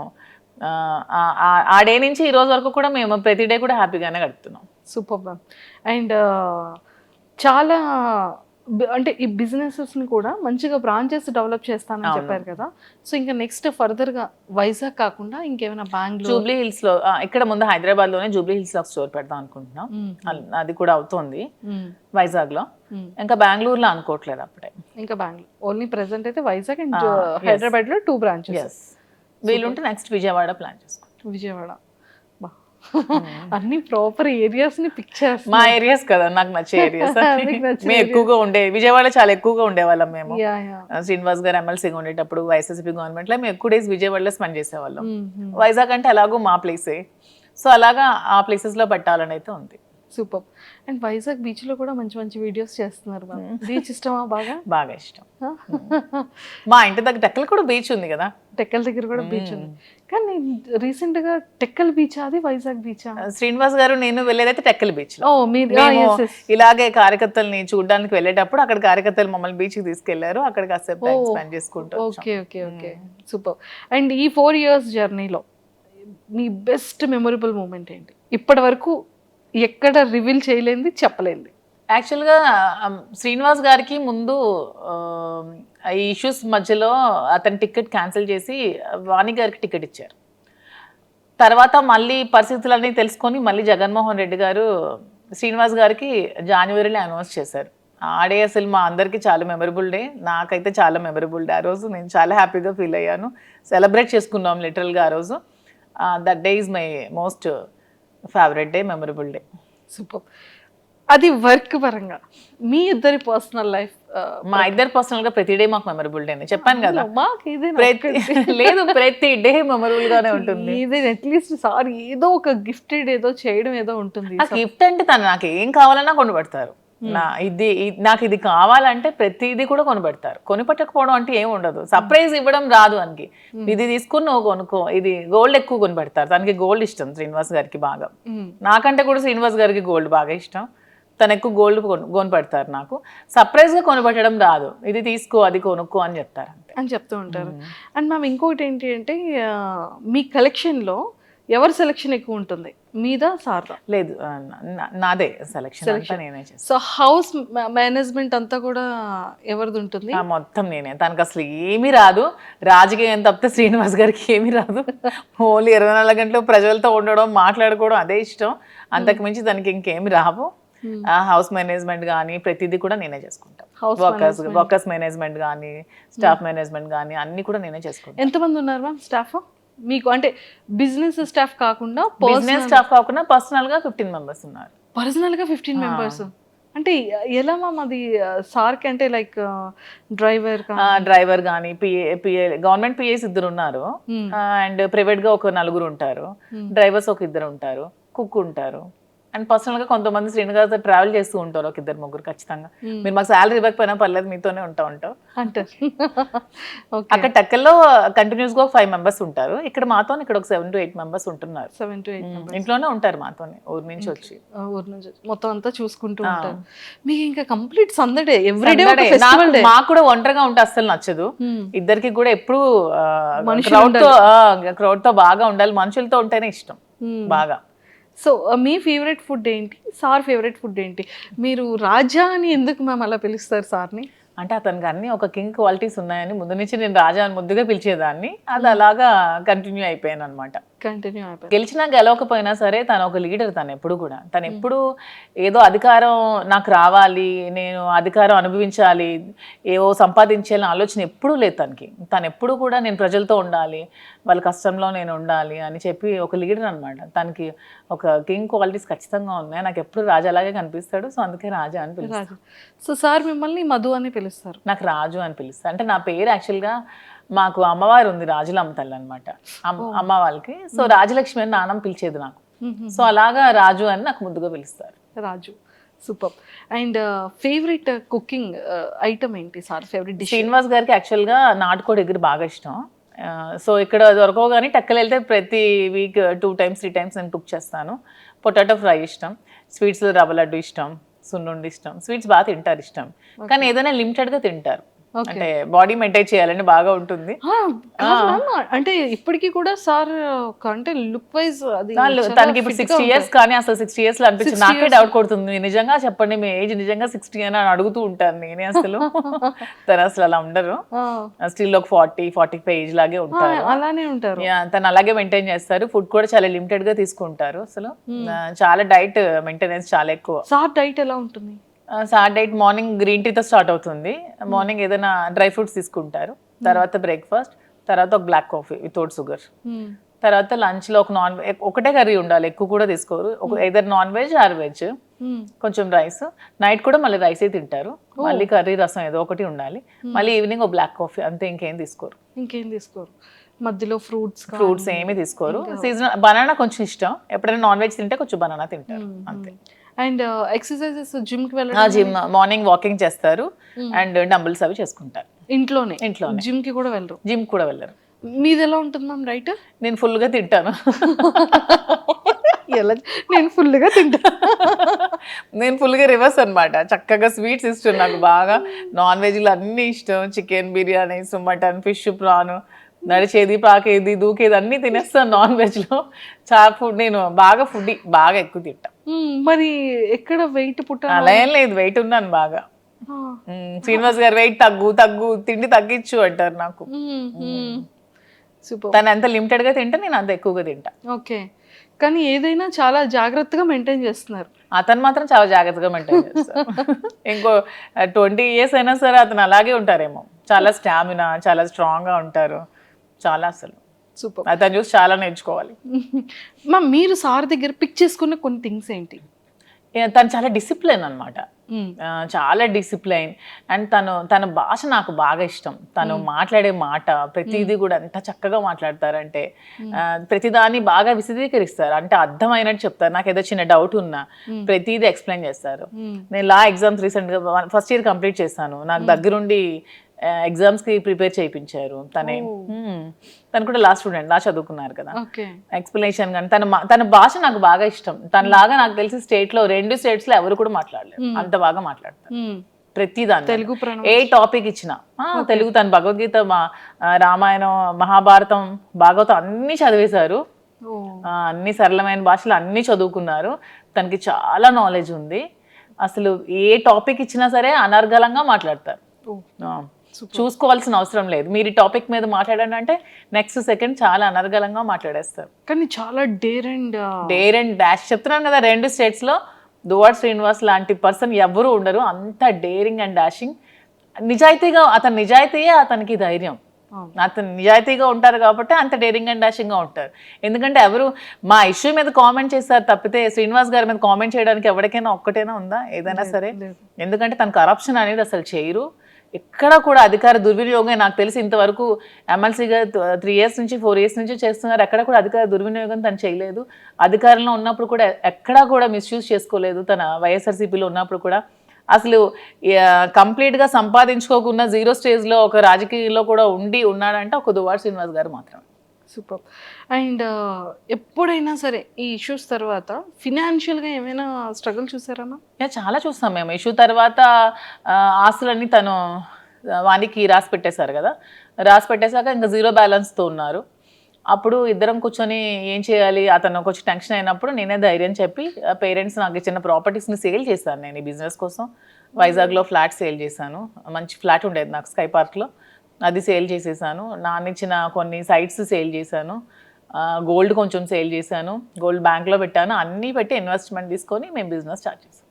ఆ డే నుంచి ఈ రోజు వరకు కూడా మేము ప్రతి డే కూడా హ్యాపీగానే గడుపుతున్నాం. Super ma'am. అండ్ చాలా అంటే ఈ బిజినెసెస్ని కూడా మంచిగా బ్రాంచెస్ డెవలప్ చేస్తానని చెప్పారు కదా. సో ఇంకా నెక్స్ట్ ఫర్దర్గా వైజాగ్ కాకుండా ఇంకేమైనా బెంగళూరు, జూబ్లీ హిల్స్లో, ఇక్కడ ముందు హైదరాబాద్లోనే జూబ్లీ హిల్స్లో స్టోర్ పెడదాం అనుకుంటున్నాం. అది కూడా అవుతుంది వైజాగ్లో. ఇంకా బెంగళూరులో అనుకోవట్లేదు అప్పుడే. ఇంకా బెంగళూరు ఓన్లీ ప్రెసెంట్ అయితే వైజాగ్ అండ్ హైదరాబాద్లో 2 branches. వీలుంటే నెక్స్ట్ విజయవాడ ప్లాన్ చేసుకుంటాం. విజయవాడ అన్ని ప్రాపర్ ఏరియాస్ ని పిక్ చేస్తాం. మా ఏరియాస్ కదా నాకు నచ్చే ఏరియాస్. మేము ఎక్కువగా విజయవాడ చాలా ఎక్కువగా ఉండేవాళ్ళం మేము. శ్రీనివాస్ గారు ఎమ్మెల్సీగా ఉండేటప్పుడు వైఎస్ఆర్సీపీ గవర్నమెంట్ లో మేము ఎక్కువ డేస్ విజయవాడలో స్పెండ్ చేసేవాళ్ళం. వైజాగ్ అంటే అలాగో మా ప్లేసే, సో అలాగా ఆ ప్లేసెస్ లో పెట్టాలని అయితే ఉంది. సూపర్. అండ్ వైజాగ్ బీచ్ లో కూడా మంచి మంచి వీడియోస్ చేస్తున్నారు. బీచ్ ఇష్టమా? బాగా ఇష్టం. మా ఇంటి దగ్గర టెక్కల్ కూడా బీచ్ ఉంది కదా. టెక్కల్ దగ్గర కూడా బీచ్ ఉంది, కానీ రీసెంట్ గా టెక్కల్ బీచ్ అది వైజాగ్ బీచ్. శ్రీనివాస్ గారు నేను వెళ్ళేదైతే టెక్కల్ బీచ్ లో. ఇలాగే కార్యకర్తల్ని చూడడానికి వెళ్ళేటప్పుడు అక్కడ కార్యకర్తలు మమ్మల్ని బీచ్ కి తీసుకెళ్లారు. అక్కడ కాసేపు టైం స్పెండ్ చేసుకుంటాం. Okay okay okay, super. And ఈ 4 years జర్నీలో మీ బెస్ట్ మెమొరబుల్ మూమెంట్ ఏంటి? ఇప్పటి వరకు ఎక్కడ రివీల్ చేయలేంది, చెప్పలేంది? యాక్చువల్గా శ్రీనివాస్ గారికి ముందు ఈ ఇష్యూస్ మధ్యలో అతని టికెట్ క్యాన్సిల్ చేసి వాణి గారికి టికెట్ ఇచ్చారు. తర్వాత మళ్ళీ పరిస్థితులన్నీ తెలుసుకొని మళ్ళీ జగన్మోహన్ రెడ్డి గారు శ్రీనివాస్ గారికి జనవరిలో అనౌన్స్ చేశారు. ఆ డే అసలు మా అందరికీ చాలా మెమరబుల్ డే, నాకైతే చాలా మెమరబుల్ డే. ఆ రోజు నేను చాలా హ్యాపీగా ఫీల్ అయ్యాను. సెలబ్రేట్ చేసుకున్నాం లిటరల్గా ఆ రోజు. That day is my most favourite day, memorable day. Super. అది వర్క్ పరంగా మీ ఇద్దరి పర్సనల్ లైఫ్ మా ఇద్దరు పర్సనల్ గా ప్రతి డే మాకు మెమరబుల్ డే, చెప్పాను కదా. మాకు ఇదే లేదు, ప్రతి డే మెమరబుల్ గానే ఉంటుంది. ఇదే అట్లీస్ట్ సార్ ఏదో ఒక గిఫ్టెడ్ ఏదో చేయడం ఏదో ఉంటుంది. ఆ గిఫ్ట్ అంటే తను నాకు ఏం కావాలన్నా కొనిపెడతారు. నాకు ఇది కావాలంటే ప్రతిదీ కూడా కొనిపెడతారు. కొనిపెట్టకపోవడం అంటే ఏమి ఉండదు. సర్ప్రైజ్ ఇవ్వడం రాదు అనికి. ఇది తీసుకుని నువ్వు కొనుక్కో, ఇది గోల్డ్ ఎక్కువ కొనిపెడతారు. తనకి గోల్డ్ ఇష్టం శ్రీనివాస్ గారికి బాగా. నాకంటే కూడా శ్రీనివాస్ గారికి గోల్డ్ బాగా ఇష్టం. తను ఎక్కువ గోల్డ్ కొనిపెడతారు. నాకు సర్ప్రైజ్ గా కొనిపెట్టడం రాదు. ఇది తీసుకో, అది కొనుక్కో అని చెప్తారు అంతే అని చెప్తూ ఉంటారు. అండ్ మ్యామ్ ఇంకొకటి ఏంటి అంటే మీ కలెక్షన్ లో ఎవరి సెలెక్షన్ ఎక్కువ ఉంటుంది, మీదా సార్దా? లేదు, నాదే సెలెక్షన్ అంతా నేనే చేస్తాను. సో హౌస్ మేనేజ్మెంట్ అంతా కూడా ఎవరిది ఉంటుంది? మొత్తం నేనే. తనకు అసలు ఏమీ రాదు. రాజకీయం తప్పితే శ్రీనివాస్ గారికి ఏమీ రాదు. ఓన్లీ 24 గంటలు ప్రజలతో ఉండడం, మాట్లాడుకోవడం అదే ఇష్టం. అంతకు మించి తనకి ఇంకేమి రావు. హౌస్ మేనేజ్మెంట్ కానీ ప్రతిదీ కూడా నేనే చేసుకుంటాను. వర్కర్స్ మేనేజ్మెంట్ కానీ స్టాఫ్ మేనేజ్మెంట్ కానీ అన్ని కూడా నేనే చేసుకుంటాను. ఎంతమంది ఉన్నారు మ్యామ్ స్టాఫ్ మీకు? అంటే బిజినెస్ స్టాఫ్ కాకుండా బిజినెస్ స్టాఫ్ కాకుండా పర్సనల్ గా 15 మెంబర్స్ ఉన్నారు. పర్సనల్ గా 15 మెంబర్స్ అంటే ఎలా మ్యామ్ అది సార్కి? అంటే లైక్ డ్రైవర్ కానీ పిఏ గవర్నమెంట్ పిఏస్ 2 ఉన్నారు. అండ్ ప్రైవేట్ గా ఒక 4 ఉంటారు. డ్రైవర్స్ ఒక 2 ఉంటారు. కుక్ ఉంటారు. అండ్ పర్సనల్ గా కొంతమంది శ్రీనివాస్ ట్రావెల్ చేస్తూ ఉంటారు, ఒక 2-3 ఖచ్చితంగా. మీరు మాకు శాలరీ ఇవ్వకపోయినా పర్లేదు, మీతోనే ఉంటాం అంటారు. అక్కడ టెక్కల్లో కంటిన్యూస్ గా 5 మెంబర్స్ ఉంటారు. ఇక్కడ మాతో ఇక్కడ ఒక 7 to 8 మెంబర్స్ ఉంటున్నారు. 7 to 8 ఇంట్లోనే ఉంటారు మాతోనే, ఊరు నుంచి వచ్చి మొత్తం అంతా చూసుకుంటూ ఉంటారు. మీకు ఇంకా కంప్లీట్ సందడే, ఎవ్రీడే. మాకు కూడా ఒంటరిగా ఉంటే అస్సలు నచ్చదు. ఇద్దరికి కూడా ఎప్పుడు క్రౌడ్ తో బాగా ఉండాలి, మనుషులతో ఉంటేనే ఇష్టం బాగా. సో మీ ఫేవరెట్ ఫుడ్ ఏంటి, సార్ ఫేవరెట్ ఫుడ్ ఏంటి? మీరు రాజా అని ఎందుకు మేము అలా పిలుస్తారు సార్ని? అంటే అతనికి అన్ని ఒక కింగ్ క్వాలిటీస్ ఉన్నాయని ముందు నుంచి నేను రాజా అని ముద్దుగా పిలిచేదాన్ని. అది అలాగా కంటిన్యూ అయిపోయాను అనమాట. గెలిచినా గెలవకపోయినా సరే తను ఒక లీడర్. తను ఎప్పుడు కూడా ఎప్పుడు ఏదో అధికారం నాకు రావాలి, నేను అధికారం అనుభవించాలి, ఏవో సంపాదించాలని ఆలోచన ఎప్పుడూ లేదు తనకి. తను ఎప్పుడు కూడా నేను ప్రజలతో ఉండాలి, వాళ్ళ కష్టంలో నేను ఉండాలి అని చెప్పి ఒక లీడర్ అనమాట. తనకి ఒక కింగ్ క్వాలిటీస్ ఖచ్చితంగా ఉన్నాయి. నాకు ఎప్పుడు రాజా అలాగే కనిపిస్తాడు. సో అందుకే రాజా అని పిలుస్తాను. సో సార్ మిమ్మల్ని మధు అని పిలుస్తారు? నాకు రాజు అని పిలుస్తారు. అంటే నా పేరు యాక్చువల్గా మాకు అమ్మవారు ఉంది, రాజులమ్మ తల్లి అనమాట అమ్మ వాళ్ళకి. సో రాజలక్ష్మి అని నాన్నమ్మ పిలిచేది నాకు. సో అలాగా రాజు అని నాకు ముందుగా పిలుస్తారు. Raju. Super. And favourite cooking item ఏంటి సార్? Favourite dish? శ్రీనివాస్ గారికి యాక్చువల్గా నాటుకోడి ఎగురు బాగా ఇష్టం. సో ఇక్కడ దొరకవు కానీ టెక్కలు వెళ్తే ప్రతి వీక్ 2 times 3 times నేను కుక్ చేస్తాను. పొటాటో ఫ్రై ఇష్టం, స్వీట్స్లో రవ్వ లడ్డు ఇష్టం, సున్నుండి ఇష్టం. స్వీట్స్ బాగా తింటారు ఇష్టం, కానీ ఏదైనా లిమిటెడ్గా తింటారు. అంటే బాడీ మెయింటైన్ చేయాలని బాగా ఉంటుంది. అంటే ఇప్పటికీ కూడా సార్ అంటే లుక్ వైజ్ అది తనకి ఇప్పుడు 60 years, కానీ అసలు 60 years లో అనిపించింది. నాకే డౌట్ కొడుతుంది, నిజంగా చెప్పండి మీ ఏజ్ నిజంగా 60 అని అడుగుతూ ఉంటాను నేనే. అసలు తను అసలు అలా ఉండరు. స్టిల్ ఒక 40-45 ఏజ్ లాగే ఉంటారు. అలానే ఉంటారు. తను అలాగే మెయింటైన్ చేస్తారు. ఫుడ్ కూడా చాలా లిమిటెడ్ గా తీసుకుంటారు. అసలు చాలా డైట్ మెయింటెనెన్స్ చాలా ఎక్కువ. సార్ డైట్ ఎలా ఉంటుంది? సార్ డైట్ మార్నింగ్ గ్రీన్ టీతో స్టార్ట్ అవుతుంది. మార్నింగ్ ఏదైనా డ్రై ఫ్రూట్స్ తీసుకుంటారు, తర్వాత బ్రేక్ఫాస్ట్, తర్వాత ఒక బ్లాక్ కాఫీ వితౌట్ షుగర్, తర్వాత లంచ్ లో ఒకటే కర్రీ ఉండాలి, ఎక్కువ కూడా తీసుకోరు. ఏదైనా నాన్ వెజ్ ఆర్ వెజ్, కొంచెం రైస్. నైట్ కూడా మళ్ళీ రైసే తింటారు, మళ్ళీ కర్రీ రసం ఏదో ఒకటి ఉండాలి. మళ్ళీ ఈవినింగ్ ఒక బ్లాక్ కాఫీ, అంతే. ఇంకేం తీసుకోరు. మధ్యలో ఫ్రూట్స్ ఏమీ తీసుకోరు. సీజనల్ బనానా కొంచెం ఇష్టం, ఎప్పుడైనా నాన్ వెజ్ తింటే కొంచెం బనానా తింటారు అంతే. అండ్ ఎక్సర్సైజెస్ జిమ్ కి జిమ్ మార్నింగ్ వాకింగ్ చేస్తారు అండ్ డంబుల్స్ అవి చేసుకుంటారు ఇంట్లోనే. జిమ్ కి కూడా వెళ్ళరు? మీది ఎలా ఉంటుంది మ్యామ్ డైట్? నేను ఫుల్గా తింటాను. నేను ఫుల్గా నేను ఫుల్గా రివర్స్ అనమాట. చక్కగా స్వీట్స్ ఇష్టం నాకు బాగా. నాన్ వెజ్లో అన్నీ ఇష్టం, chicken biryani, mutton, fish, prawn, నడిచేది, పాకేది, దూకేది అన్నీ తినేస్తాను నాన్ వెజ్లో. చాలా ఫుడ్, నేను బాగా ఫుడ్ బాగా ఎక్కువ తింటా. మరి ఎక్కడ వెయిట్ అలా ఏం లేదు, వెయిట్ ఉన్నాను బాగా. శ్రీనివాస్ గారు వెయిట్ తగ్గు తిండి తగ్గించు అంటారు నాకు. తను ఎంత లిమిటెడ్ గా తింటా, నేను అంత ఎక్కువగా తింటా. ఓకే, కానీ ఏదైనా చాలా జాగ్రత్తగా మెయింటైన్ చేస్తున్నారు. అతను మాత్రం చాలా జాగ్రత్తగా మెయింటైన్ చేస్తారు. ఇంకో 20 years అయినా సరే అతను అలాగే ఉంటారేమో. చాలా స్టామినా, చాలా స్ట్రాంగ్ గా ఉంటారు. చాలా అసలు సూపర్. అతను చూసి చాలా నేర్చుకోవాలి. మ్యామ్ మీరు సార్ దగ్గర పిక్ చేసుకున్న కొన్ని థింగ్స్ ఏంటి? తను చాలా డిసిప్లైన్ అనమాట, చాలా డిసిప్లైన్. అండ్ తన భాష నాకు బాగా ఇష్టం. తను మాట్లాడే మాట ప్రతిదీ కూడా ఎంత చక్కగా మాట్లాడతారంటే ప్రతిదాన్ని బాగా విశదీకరిస్తారు, అంటే అర్థమైనట్టు చెప్తారు. నాకు ఏదో చిన్న డౌట్ ఉన్నా ప్రతిదీ ఎక్స్ప్లెయిన్ చేస్తారు. నేను లా ఎగ్జామ్స్ రీసెంట్గా ఫస్ట్ ఇయర్ కంప్లీట్ చేశాను. నాకు దగ్గరుండి ఎగ్జామ్స్ కి ప్రిపేర్ చేయించారు. తను కూడా లా స్టూడెంట్, లా చదువుకున్నారు కదా. ఎక్స్ప్లెనేషన్ కానీ తన భాష నాకు బాగా ఇష్టం. తనలాగా నాకు తెలిసి స్టేట్ లో 2 states లో ఎవరు కూడా మాట్లాడలేరు, అంత బాగా మాట్లాడతారు ప్రతిదాన్ని. తెలుగు ఏ టాపిక్ ఇచ్చినా తెలుగు. తన భగవద్గీత, రామాయణం, మహాభారతం, భాగవతం అన్ని చదివేశారు. అన్ని సరళమైన భాషలు అన్ని చదువుకున్నారు. తనకి చాలా నాలెడ్జ్ ఉంది. అసలు ఏ టాపిక్ ఇచ్చినా సరే అనర్గళంగా మాట్లాడతారు. చూసుకోవాల్సిన అవసరం లేదు. మీరు ఈ టాపిక్ మీద మాట్లాడండి అంటే నెక్స్ట్ సెకండ్ చాలా అనర్గళంగా మాట్లాడేస్తారు. కానీ చాలా డేర్ అండ్ డాష్ చెప్తున్నాను కదా, 2 states లో దువ్వాడ శ్రీనివాస్ లాంటి పర్సన్ ఎవరు ఉండరు. అంత డేరింగ్ అండ్ డాషింగ్. నిజాయితీగా, నిజాయితీయే అతనికి ధైర్యం. అతను నిజాయితీగా ఉంటారు కాబట్టి అంత డేరింగ్ అండ్ డాషింగ్ గా ఉంటారు. ఎందుకంటే ఎవరు మా ఇష్యూ మీద కామెంట్ చేస్తారు తప్పితే శ్రీనివాస్ గారి మీద కామెంట్ చేయడానికి ఎవరికైనా ఒక్కటైనా ఉందా ఏదైనా సరే? ఎందుకంటే తను కరప్షన్ అనేది అసలు చేయరు. ఎక్కడ కూడా అధికార దుర్వినియోగం నాకు తెలిసి ఇంతవరకు ఎమ్మెల్సీగా 3 years నుంచి 4 years నుంచి చేస్తున్నారు. ఎక్కడ కూడా అధికార దుర్వినియోగం తను చేయలేదు. అధికారంలో ఉన్నప్పుడు కూడా ఎక్కడా కూడా మిస్యూజ్ చేసుకోలేదు. తన వైఎస్ఆర్సీపీలో ఉన్నప్పుడు కూడా అసలు కంప్లీట్గా సంపాదించుకోకుండా 0 stage లో ఒక రాజకీయంలో కూడా ఉన్నాడంటే ఒక దువ్వాడ శ్రీనివాస్ గారు మాత్రమే. సూపర్. అండ్ ఎప్పుడైనా సరే ఈ ఇష్యూస్ తర్వాత ఫినాన్షియల్గా ఏమైనా స్ట్రగుల్ చూసారమ్మా? చాలా చూస్తాం మేము. ఇష్యూ తర్వాత ఆస్తులన్నీ తను వానికి రాసి పెట్టేశారు కదా. రాసి పెట్టేశాక ఇంకా 0 balanceతో ఉన్నారు. అప్పుడు ఇద్దరం కూర్చొని ఏం చేయాలి, అతను కొంచెం టెన్షన్ అయినప్పుడు నేనే ధైర్యం చెప్పి పేరెంట్స్ నాకు ఇచ్చిన ప్రాపర్టీస్ని సేల్ చేశాను. నేను ఈ బిజినెస్ కోసం వైజాగ్లో ఫ్లాట్ సేల్ చేశాను. మంచి ఫ్లాట్ ఉండేది నాకు స్కై పార్క్లో, అది సేల్ చేసేసాను. నాన్నిచ్చిన కొన్ని సైట్స్ సేల్ చేశాను. గోల్డ్ కొంచెం సేల్ చేశాను. గోల్డ్ బ్యాంక్లో పెట్టాను. అన్నీ పెట్టి ఇన్వెస్ట్మెంట్ తీసుకొని మేము బిజినెస్ స్టార్ట్ చేసాం.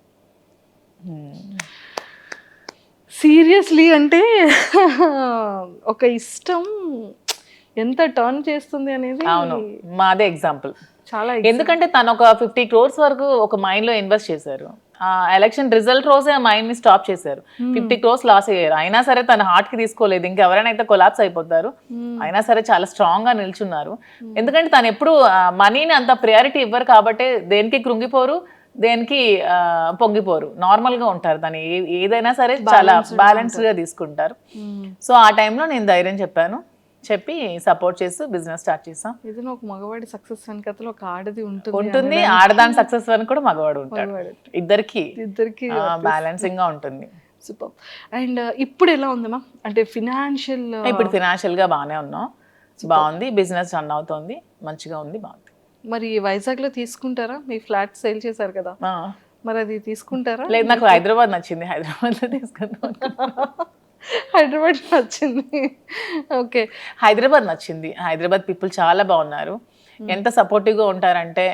సీరియస్లీ అంటే ఒక ఇష్టం ఎంత టర్న్ చేస్తుంది అనేది. అవును, మాదే ఎగ్జాంపుల్. చాలా. ఎందుకంటే తను ఒక 50 crores వరకు ఒక మైండ్లో ఇన్వెస్ట్ చేశారు. ఎలక్షన్ రిజల్ట్ రోజే ఆ మైండ్ని స్టాప్ చేశారు. 50 crores లాస్ అయ్యారు. అయినా సరే తన హార్ట్కి తీసుకోలేదు. ఇంకెవరైనా అయితే కొలాప్స్ అయిపోతారు. అయినా సరే చాలా స్ట్రాంగ్గా నిల్చున్నారు. ఎందుకంటే తను ఎప్పుడు మనీని అంత ప్రయారిటీ ఇవ్వరు కాబట్టి దేనికి కృంగిపోరు, దేనికి పొంగిపోరు, నార్మల్గా ఉంటారు. తను ఏదైనా సరే చాలా బ్యాలెన్స్డ్గా తీసుకుంటారు. సో ఆ టైంలో నేను ధైర్యం చెప్పి సపోర్ట్ చేస్తూ బిజినెస్ స్టార్ట్ చేసాం. ఏదైనా ఒక మగవాడి సక్సెస్ వెనకతలో ఒక ఆడది ఉంటుంది. ఆడదాని సక్సెస్ వెనక కూడా మగవాడు ఉంటాడు. ఇద్దరికి బ్యాలెన్సింగ్ గా ఉంటుంది. సూపర్. అండ్ ఇప్పుడు ఎలా ఉంది మ్యామ్, అంటే ఇప్పుడు ఫినాన్షియల్ గా బాగానే ఉన్నాం. బాగుంది, బిజినెస్ రన్ అవుతుంది, మంచిగా ఉంది, బాగుంది. మరి వైజాగ్ లో తీసుకుంటారా? మీ ఫ్లాట్ సేల్ చేశారు కదా, మరి అది తీసుకుంటారా? లేదు, నాకు హైదరాబాద్ నచ్చింది. హైదరాబాద్ లో తీసుకుంటాం. హైదరాబాద్ నచ్చింది. ఓకే, హైదరాబాద్ నచ్చింది. హైదరాబాద్ పీపుల్ చాలా బాగున్నారు. ఎంత సపోర్టివ్గా ఉంటారంటే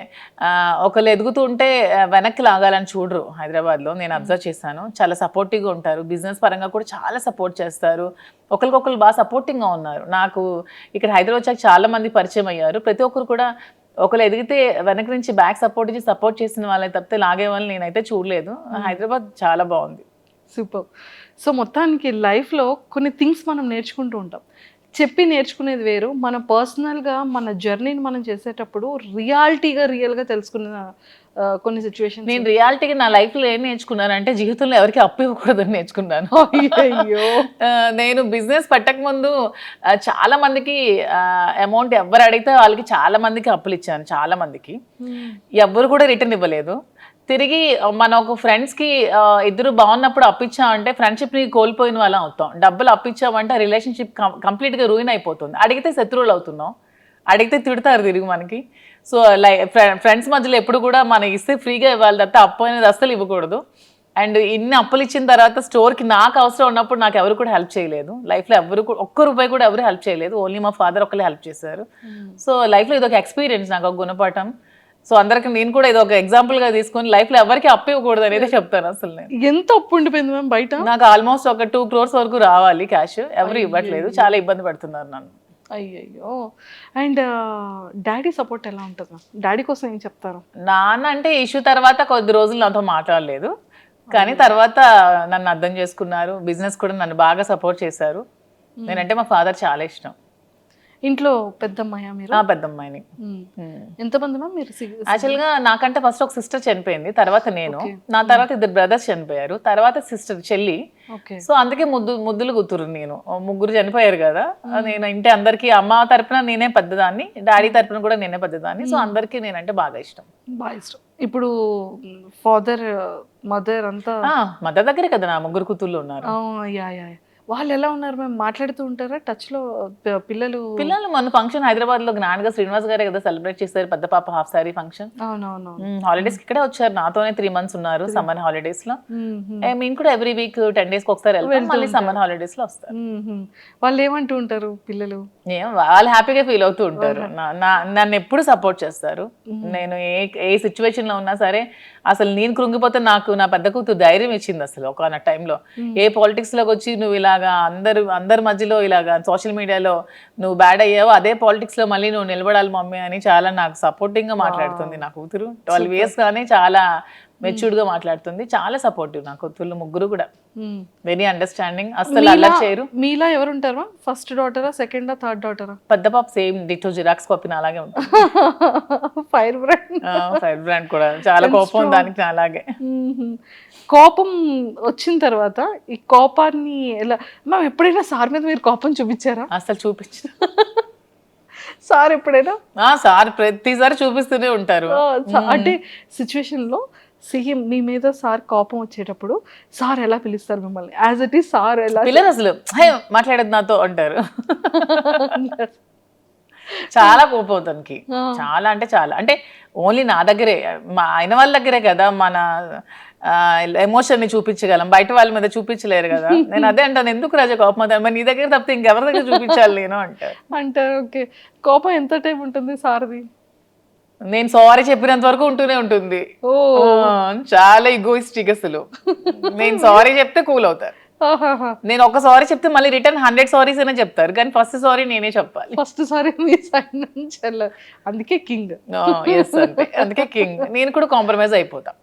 ఒకళ్ళు ఎదుగుతూ ఉంటే వెనక్కి లాగాలని చూడరు. హైదరాబాద్లో నేను అబ్జర్వ్ చేశాను. చాలా సపోర్టివ్గా ఉంటారు. బిజినెస్ పరంగా కూడా చాలా సపోర్ట్ చేస్తారు. ఒకరికొకరు బాగా సపోర్టింగ్గా ఉన్నారు. నాకు ఇక్కడ హైదరాబాద్ వచ్చాక చాలా మంది పరిచయం అయ్యారు. ప్రతి ఒక్కరు కూడా ఒకరు ఎదిగితే వెనక నుంచి బ్యాక్ సపోర్ట్ చేసిన వాళ్ళే తప్పితే లాగే వాళ్ళని నేనైతే చూడలేదు. హైదరాబాద్ చాలా బాగుంది. సూపర్. సో మొత్తానికి లైఫ్లో కొన్ని థింగ్స్ మనం నేర్చుకుంటూ ఉంటాం. చెప్పి నేర్చుకునేది వేరు, మన పర్సనల్గా మన జర్నీని మనం చేసేటప్పుడు రియల్గా తెలుసుకున్న కొన్ని సిచ్యువేషన్. నేను రియాలిటీగా నా లైఫ్లో ఏం నేర్చుకున్నానంటే జీవితంలో ఎవరికి అప్పు ఇవ్వకూడదని నేర్చుకున్నాను. అయ్యో, నేను బిజినెస్ పెట్టక ముందు చాలా మందికి అమౌంట్ ఎవరు అడిగితే వాళ్ళకి చాలా మందికి అప్పులు ఇచ్చాను. చాలా మందికి ఎవ్వరు కూడా రిటర్న్ ఇవ్వలేదు. తిరిగి మన ఒక ఫ్రెండ్స్కి ఇద్దరు బాగున్నప్పుడు అప్పించామంటే ఫ్రెండ్షిప్ని కోల్పోయిన వాళ్ళం అవుతాం. డబ్బులు అప్పించామంటే రిలేషన్షిప్ కంప్లీట్గా రూయిన్ అయిపోతుంది. అడిగితే శత్రువులు అవుతున్నాం, అడిగితే తిడతారు తిరిగి మనకి. సో ఫ్రెండ్స్ మధ్యలో ఎప్పుడు కూడా మనం ఇస్తే ఫ్రీగా ఇవ్వాలి తప్ప అప్పు అనేది అస్సలు ఇవ్వకూడదు. అండ్ ఇన్ని అప్పులు ఇచ్చిన తర్వాత స్టోర్కి నాకు అవసరం ఉన్నప్పుడు నాకు ఎవరు కూడా హెల్ప్ చేయలేదు. లైఫ్లో ఎవరు ఒక్క రూపాయి కూడా ఎవరు హెల్ప్ చేయలేదు. ఓన్లీ మా ఫాదర్ ఒకళ్ళే హెల్ప్ చేశారు. సో లైఫ్లో ఇది ఒక ఎక్స్పీరియన్స్, నాకు ఒక గుణపాఠం. సో అందరికి నేను కూడా ఇది ఒక ఎగ్జాంపుల్ గా తీసుకొని లైఫ్ లో ఎవరికి అప్పు ఇవ్వకూడదు అనేది చెప్తాను. అసలు నేను ఎంత అప్పు ఉండిపోయింది మ్యామ్ బయట? నాకు ఆల్మోస్ట్ ఒక 2 crores వరకు రావాలి క్యాష్, ఎవరు ఇవ్వట్లేదు, చాలా ఇబ్బంది పడుతున్నారు నన్ను. అయ్యయ్యో. అండ్ డాడీ సపోర్ట్ ఎలా ఉంటుంది? డాడీ కోసం ఏం చెప్తారు? నాన్న అంటే ఇష్యూ తర్వాత కొద్ది రోజులు నాతో మాట్లాడలేదు, కానీ తర్వాత నన్ను అర్థం చేసుకున్నారు. బిజినెస్ కూడా నన్ను బాగా సపోర్ట్ చేశారు. నేనంటే మా ఫాదర్ చాలా ఇష్టం. ఇంట్లో పెద్దమ్మాయా మీరు? పెద్దమ్మాయిని. ఎంతమంది మ్యామ్ మీరు? యాక్చువల్గా నాకంటే ఫస్ట్ ఒక సిస్టర్ చనిపోయింది, తర్వాత నేను, నా తర్వాత 2 బ్రదర్స్ చనిపోయారు, తర్వాత సిస్టర్ చెల్లి. ఓకే. సో అందుకే ముద్దులు కూతురు నేను. 3 చనిపోయారు కదా, నేను ఇంటి అందరికి అమ్మ తరపున నేనే పెద్దదాన్ని, డాడీ తరపున కూడా నేనే పెద్దదాన్ని. సో అందరికి నేనంటే బాగా ఇష్టం. బాగా ఇష్టం. ఇప్పుడు ఫాదర్ మదర్ అంతా మదర్ దగ్గరే కదా నా 3 కూతుర్లు ఉన్నారు. Yeah yeah. వాళ్ళు ఎలా ఉన్నారు మ్యామ్? మాట్లాడుతూ ఉంటారా టచ్ లో? పిల్లలు మన ఫంక్షన్ హైదరాబాద్ లో జ్ఞానగా శ్రీనివాస్ గారే కదా సెలబ్రేట్ చేశారు, పెద్ద పాప హాఫ్ సారీ ఫంక్షన్. అవునవును. హాలిడేస్ ఇక్కడే వచ్చారు, నాతోనే 3 months ఉన్నారు సమ్మర్ హాలిడేస్ లో. మేము కూడా ఎవ్రీ వీక్ 10 days ఒకసారి వెళ్తాం, మళ్ళీ సమ్మర్ హాలిడేస్ లో వస్తారు. వాళ్ళు ఏమంటూ ఉంటారు పిల్లలు? వాళ్ళు హ్యాపీగా ఫీల్ అవుతూ ఉంటారు. నన్ను ఎప్పుడు సపోర్ట్ చేస్తారు. నేను ఏ సిచ్యువేషన్ లో ఉన్నా సరే, అసలు నేను కృంగిపోతే నాకు నా పెద్ద కూతురు ధైర్యం ఇచ్చింది. అసలు ఒక టైంలో ఏ పాలిటిక్స్ లోకి వచ్చి నువ్వు ఇలాగా అందరి మధ్యలో ఇలాగా సోషల్ మీడియాలో నువ్వు బ్యాడ్ అయ్యావో, అదే పాలిటిక్స్ లో మళ్ళీ నువ్వు నిలబడాలి మమ్మీ అని చాలా నాకు సపోర్టింగ్ గా మాట్లాడుతుంది నా కూతురు. 12 years గానే చాలా మెచ్యూర్డ్ గా మాట్లాడుతుంది, చాలా సపోర్టివ్. నా కూతుర్లు 3 కూడా వెరీ అండర్స్టాండింగ్, అసలు అల్లరి చేయరు. మీలా ఎవరు ఉంటారు మ్యామ్? ఫస్ట్ డాటరా, సెకండ్ థర్డ్ డాటరా? పెద్ద పాప సేమ్ డిటో జిరాక్స్ కాపీ అలాగే ఉంటుంది. ఫైర్ బ్రాండ్ కూడా చాలా కోపం దానికి అలాగే. కోపం వచ్చిన తర్వాత ఈ కోపాన్ని ఎలా మ్యామ్? ఎప్పుడైనా సార్ మీద మీరు కోపం చూపించారా? అసలు చూపించు. సార్ ఎప్పుడైనా? సార్ ప్రతిసారి చూపిస్తూనే ఉంటారు. అంటే సిచ్యువేషన్ లో సేమ్ మీ మీద సార్ కోపం వచ్చేటప్పుడు సార్ ఎలా పిలుస్తారు మిమ్మల్ని? యాజ్ ఇట్ ఈస్ సార్ ఎలా పిల్లలు అసలు మాట్లాడేది నాతో అంటారు. చాలా కోపం తనకి, చాలా అంటే చాలా. అంటే ఓన్లీ నా దగ్గరే, మా ఆయన వాళ్ళ దగ్గరే కదా మన ఎమోషన్ ని చూపించగలం, బయట వాళ్ళ మీద చూపించలేరు కదా. నేను అదే అంటాను, ఎందుకు రాజా కోపం అవుతాను, మరి నీ దగ్గర తప్పితే ఇంకెవరి దగ్గర చూపించాలి నేను అంటారు. ఓకే. కోపం ఎంత టైం ఉంటుంది సార్ది? నేను సారీ చెప్పినంత వరకు ఉంటూనే ఉంటుంది. చాలా ఈగోయిస్టిక్ అసలు. నేను సారీ చెప్తే కూల్ అవుతారు. నేను ఒక సారీ చెప్తే మళ్ళీ రిటర్న్ 100 సారీస్ అయినా చెప్తారు, కానీ ఫస్ట్ సారీ నేనే చెప్పాలి. ఫస్ట్ సారీ మీ సైడ్ నుంచి అందుకే కింగ్. అందుకే కింగ్. నేను కూడా కాంప్రమైజ్ అయిపోతా.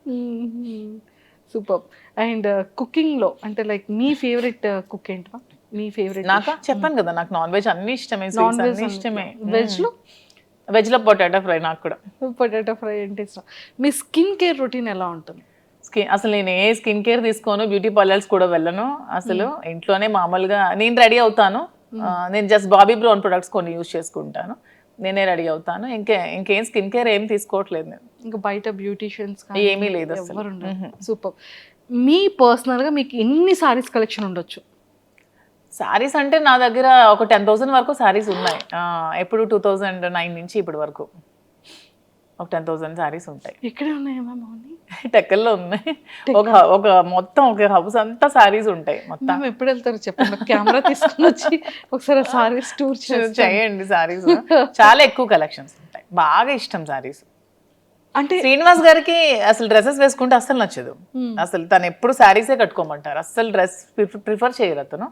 సూపర్. అండ్ కుకింగ్ లో అంటే లైక్ మీ ఫేవరెట్ కుక్ ఏంటి? మీ ఫేవరెట్? నాకా చెప్పాను కదా, నాకు నాన్ వెజ్ అన్ని ఇష్టమే, అన్ని ఇష్టమే. వెజ్ లో పొటాటో ఫ్రై. నాకు కూడా పొటాటో ఫ్రై అంటే ఇష్టం. మీ స్కిన్ కేర్ రొటీన్ ఎలా ఉంటుంది? అసలు నేను ఏ స్కిన్ కేర్ తీసుకోను, బ్యూటీ పార్లర్స్ కూడా వెళ్ళను అసలు. ఇంట్లోనే మామూలుగా నేను రెడీ అవుతాను. నేను జస్ట్ బాబీ బ్రౌన్ ప్రొడక్ట్స్ కొన్ని యూజ్ చేసుకుంటాను, నేనే రెడీ అవుతాను. ఇంకేం స్కిన్ కేర్ ఏం తీసుకోవట్లేదు నేను. ఇంకా బయట బ్యూటీషియన్స్ ఏమీ లేదు అసలు. సూపర్. మీ పర్సనల్ గా మీకు ఎన్ని సారీస్ కలెక్షన్ ఉండొచ్చు? సారీస్ అంటే నా దగ్గర ఒక 10,000 వరకు సారీస్ ఉన్నాయి. ఎప్పుడు 2009 నుంచి ఇప్పటి వరకు ఒక 10,000 సారీస్ ఉంటాయి. ఎక్కడే ఉన్నాయి మ్యామ్? టెక్కల్లో ఉన్నాయి. ఒక మొత్తం ఒక హౌస్ అంతా సారీస్ ఉంటాయి మొత్తం. ఎప్పుడు వెళ్తారు చెప్పండి, కెమెరా తీసుకుని వచ్చి ఒకసారి సారీస్ టూర్ చేయండి. సారీస్ చాలా ఎక్కువ కలెక్షన్స్ ఉంటాయి, బాగా ఇష్టం సారీస్. అంటే శ్రీనివాస్ గారికి అసలు డ్రెస్సెస్ వేసుకుంటే అస్సలు నచ్చదు. అసలు తను ఎప్పుడు శారీసే కట్టుకోమంటారు, అస్సలు డ్రెస్ ప్రిఫర్ చేయరు అతను.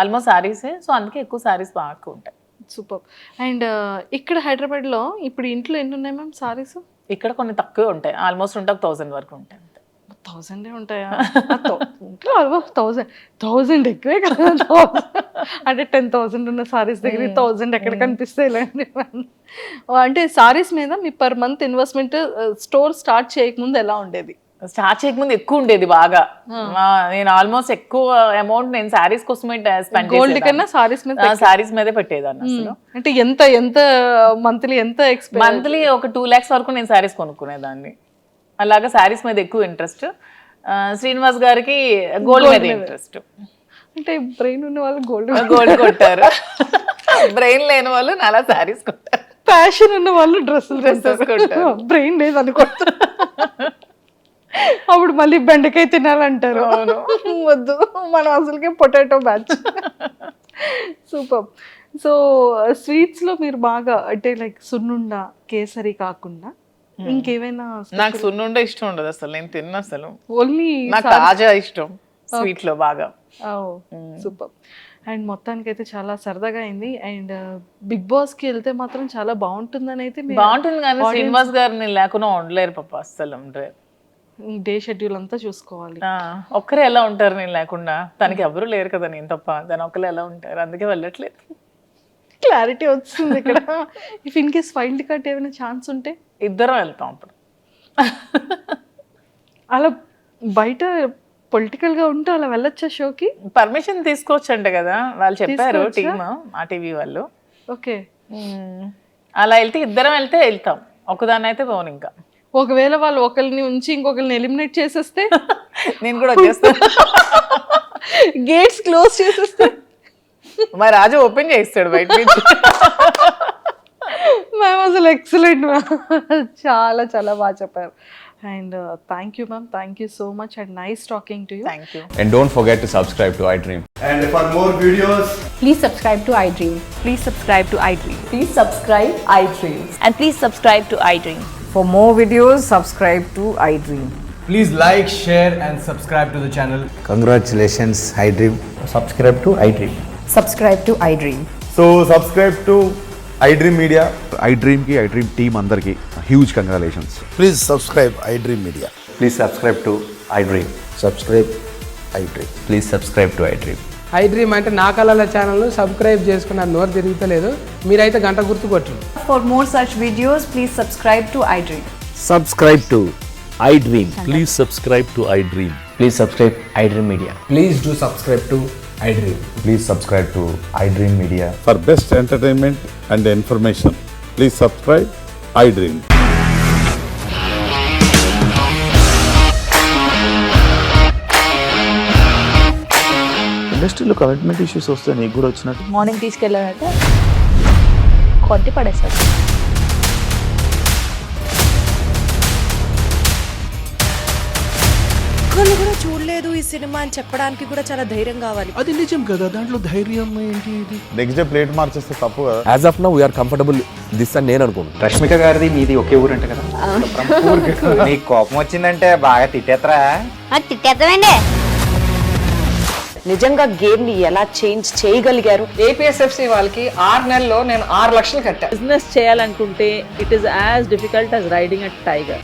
ఆల్మోస్ట్ శారీసే. సో అందుకే ఎక్కువ శారీస్ బాగా ఉంటాయి. సూపర్. అండ్ ఇక్కడ హైదరాబాద్ లో ఇప్పుడు ఇంట్లో ఎన్ని ఉన్నాయి మ్యామ్ సారీస్? ఇక్కడ కొన్ని తక్కువే ఉంటాయి, ఆల్మోస్ట్ ఉంటే 1,000 వరకు ఉంటాయి. 1000 ఉంటాయా? 1000 ఎక్కువే కదా. అంటే 10,000 ఉన్న సారీస్ దగ్గర 1000 ఎక్కడ కనిపిస్తాయి? అంటే సారీస్ మీద మీ per month investment store start చేయకముందు ఎలా ఉండేది? స్టార్ట్ చేయకముందు ఎక్కువ ఉండేది బాగా. నేను ఆల్మోస్ట్ ఎక్కువ అమౌంట్ నేను సారీస్ కోసమే స్పెండ్ గోల్డ్ కన్నా సారీస్ మీదే పెట్టేదాన్ని అసలు. అంటే ఎంత మంత్లీ మంత్లీ ఒక 2 lakhs వరకు నేను సారీస్ కొనుక్కునేదాన్ని. అలాగా సారీస్ మీద ఎక్కువ ఇంట్రెస్ట్. శ్రీనివాస్ గారికి గోల్డ్ మీద ఇంట్రెస్ట్. అంటే బ్రెయిన్ ఉన్న వాళ్ళు గోల్డ్ కొట్టారు, బ్రెయిన్ లేని వాళ్ళు నాలా సారీస్ కొట్టారు. ప్యాషన్ ఉన్న వాళ్ళు డ్రెస్సెస్ కొట్టారు, బ్రెయిన్ లేదు అనుకుంటారు. అప్పుడు మళ్ళీ బెండకాయ తినాలంటారు. వద్దు, మనం అసలుకే potato batch. Super. So sweets లో మీరు బాగా అంటే లైక్ సున్నుండ, కేసరి కాకుండా ఇంకేమైనా? నాకు సున్నుండ ఇష్టం ఉండదు అసలు, నేను తిన్న అసలు. ఓన్లీ నాకు తాజా ఇష్టం స్వీట్ లో బాగా. సూపర్. అండ్ మొత్తానికైతే చాలా సరదాగా అయింది. అండ్ బిగ్ బాస్కి వెళ్తే మాత్రం చాలా బాగుంటుందని అయితే బాగుంటుంది కానీ శ్రీనివాస్ గారిని లేకుండా ఉండలేరు పాప, అస్సలు ఉండలేరు. డే షెడ్యూల్ అంతా చూసుకోవాలి. ఒక్కరే ఎలా ఉంటారు నేను లేకుండా? తనకి ఎవరు లేరు కదా నేను తప్ప, తను ఒక్కరు ఎలా ఉంటారు, అందుకే వెళ్ళట్లేదు. క్లారిటీ వచ్చింది ఇక్కడ. If in case wild card ఏమైనా ఛాన్స్ ఉంటే ఇద్దరం వెళ్తాం అప్పుడు. అలా బయట పొలిటికల్ గా ఉంటే అలా వెళ్ళొచ్చా షోకి? పర్మిషన్ తీసుకోవచ్చంట కదా వాళ్ళు చెప్పారు, టీమ్ ఆ టీవీ వాళ్ళు. ఓకే, అలా వెళ్తే ఇద్దరం వెళ్తాం, ఒకదాన్ని అయితే పోను. ఇంకా ఒకవేళ వాళ్ళు ఒకరిని ఉంచి ఇంకొకరిని ఎలిమినేట్ చేసేస్తే నేను కూడా వచ్చేస్తాను. గేట్స్ క్లోజ్ చేసేస్తే మా రాజు ఓపెన్ చేస్తాడు బయట నుంచి. మ్యామ్ అసలు ఎక్సలెంట్ మ్యామ్, చాలా చాలా బాగా చెప్పారు. And thank you ma'am, thank you so much and nice talking to you. Thank you. And don't forget to subscribe to iDream. And for more videos, Please subscribe to iDream. Please subscribe to iDream. Please subscribe iDream. And please subscribe to iDream. For more videos, subscribe to iDream. Please like, share and subscribe to the channel. Congratulations, iDream. subscribe to iDream. Subscribe to iDream. So subscribe to iDream Media. iDream ki iDream team andarki huge congratulations. Please subscribe iDream Media. Please subscribe to iDream. Subscribe iDream. Please subscribe to iDream. iDream అంటే నా కళల channel subscribe చేసుకున్న నోరు తిరుగుతలేదు, మీరైతే గంట గుర్తు కొట్టండి. For more such videos, please subscribe to iDream. Subscribe to iDream. Please subscribe to iDream. Please subscribe iDream Media. Please do subscribe to iDream. Please subscribe to iDream Media. For best entertainment and information, please subscribe iDream. ఇండస్ట్రీలో commitment issues వస్తే నీకు కూడా వచ్చినట్టు morning తీసుకెళ్ళారంటే కొట్టి పడేశారు. ఒక్కళ్ళు కూడా చూడలేదు ఈ సినిమా అని చెప్పడానికి కూడా చాలా ధైర్యం కావాలి. అది నిజం కదా, దాంట్లో ధైర్యం ఏంటి? ఇది నెక్స్ట్ డే ప్లేట్ మార్చేస్తే తప్పు కదా. As of now we are comfortable this అని నేను అనుకుంటున్నాను. రష్మిక గారిది మీది ఒకే ఊరు అంట కదా? నీకు కోపం వచ్చిందంటే బాగా తిట్టేత్తరా? తిట్టేద్దామండి. నిజంగా గేమ్ ని ఎలా చేంజ్ చేయగలిగారు? ఏపీఎస్ఎఫ్సి వాళ్ళకి 6 నెలల్లో నేను 6 లక్షలు కట్టా. బిజినెస్ చేయాలనుకుంటే it is as difficult as riding a tiger.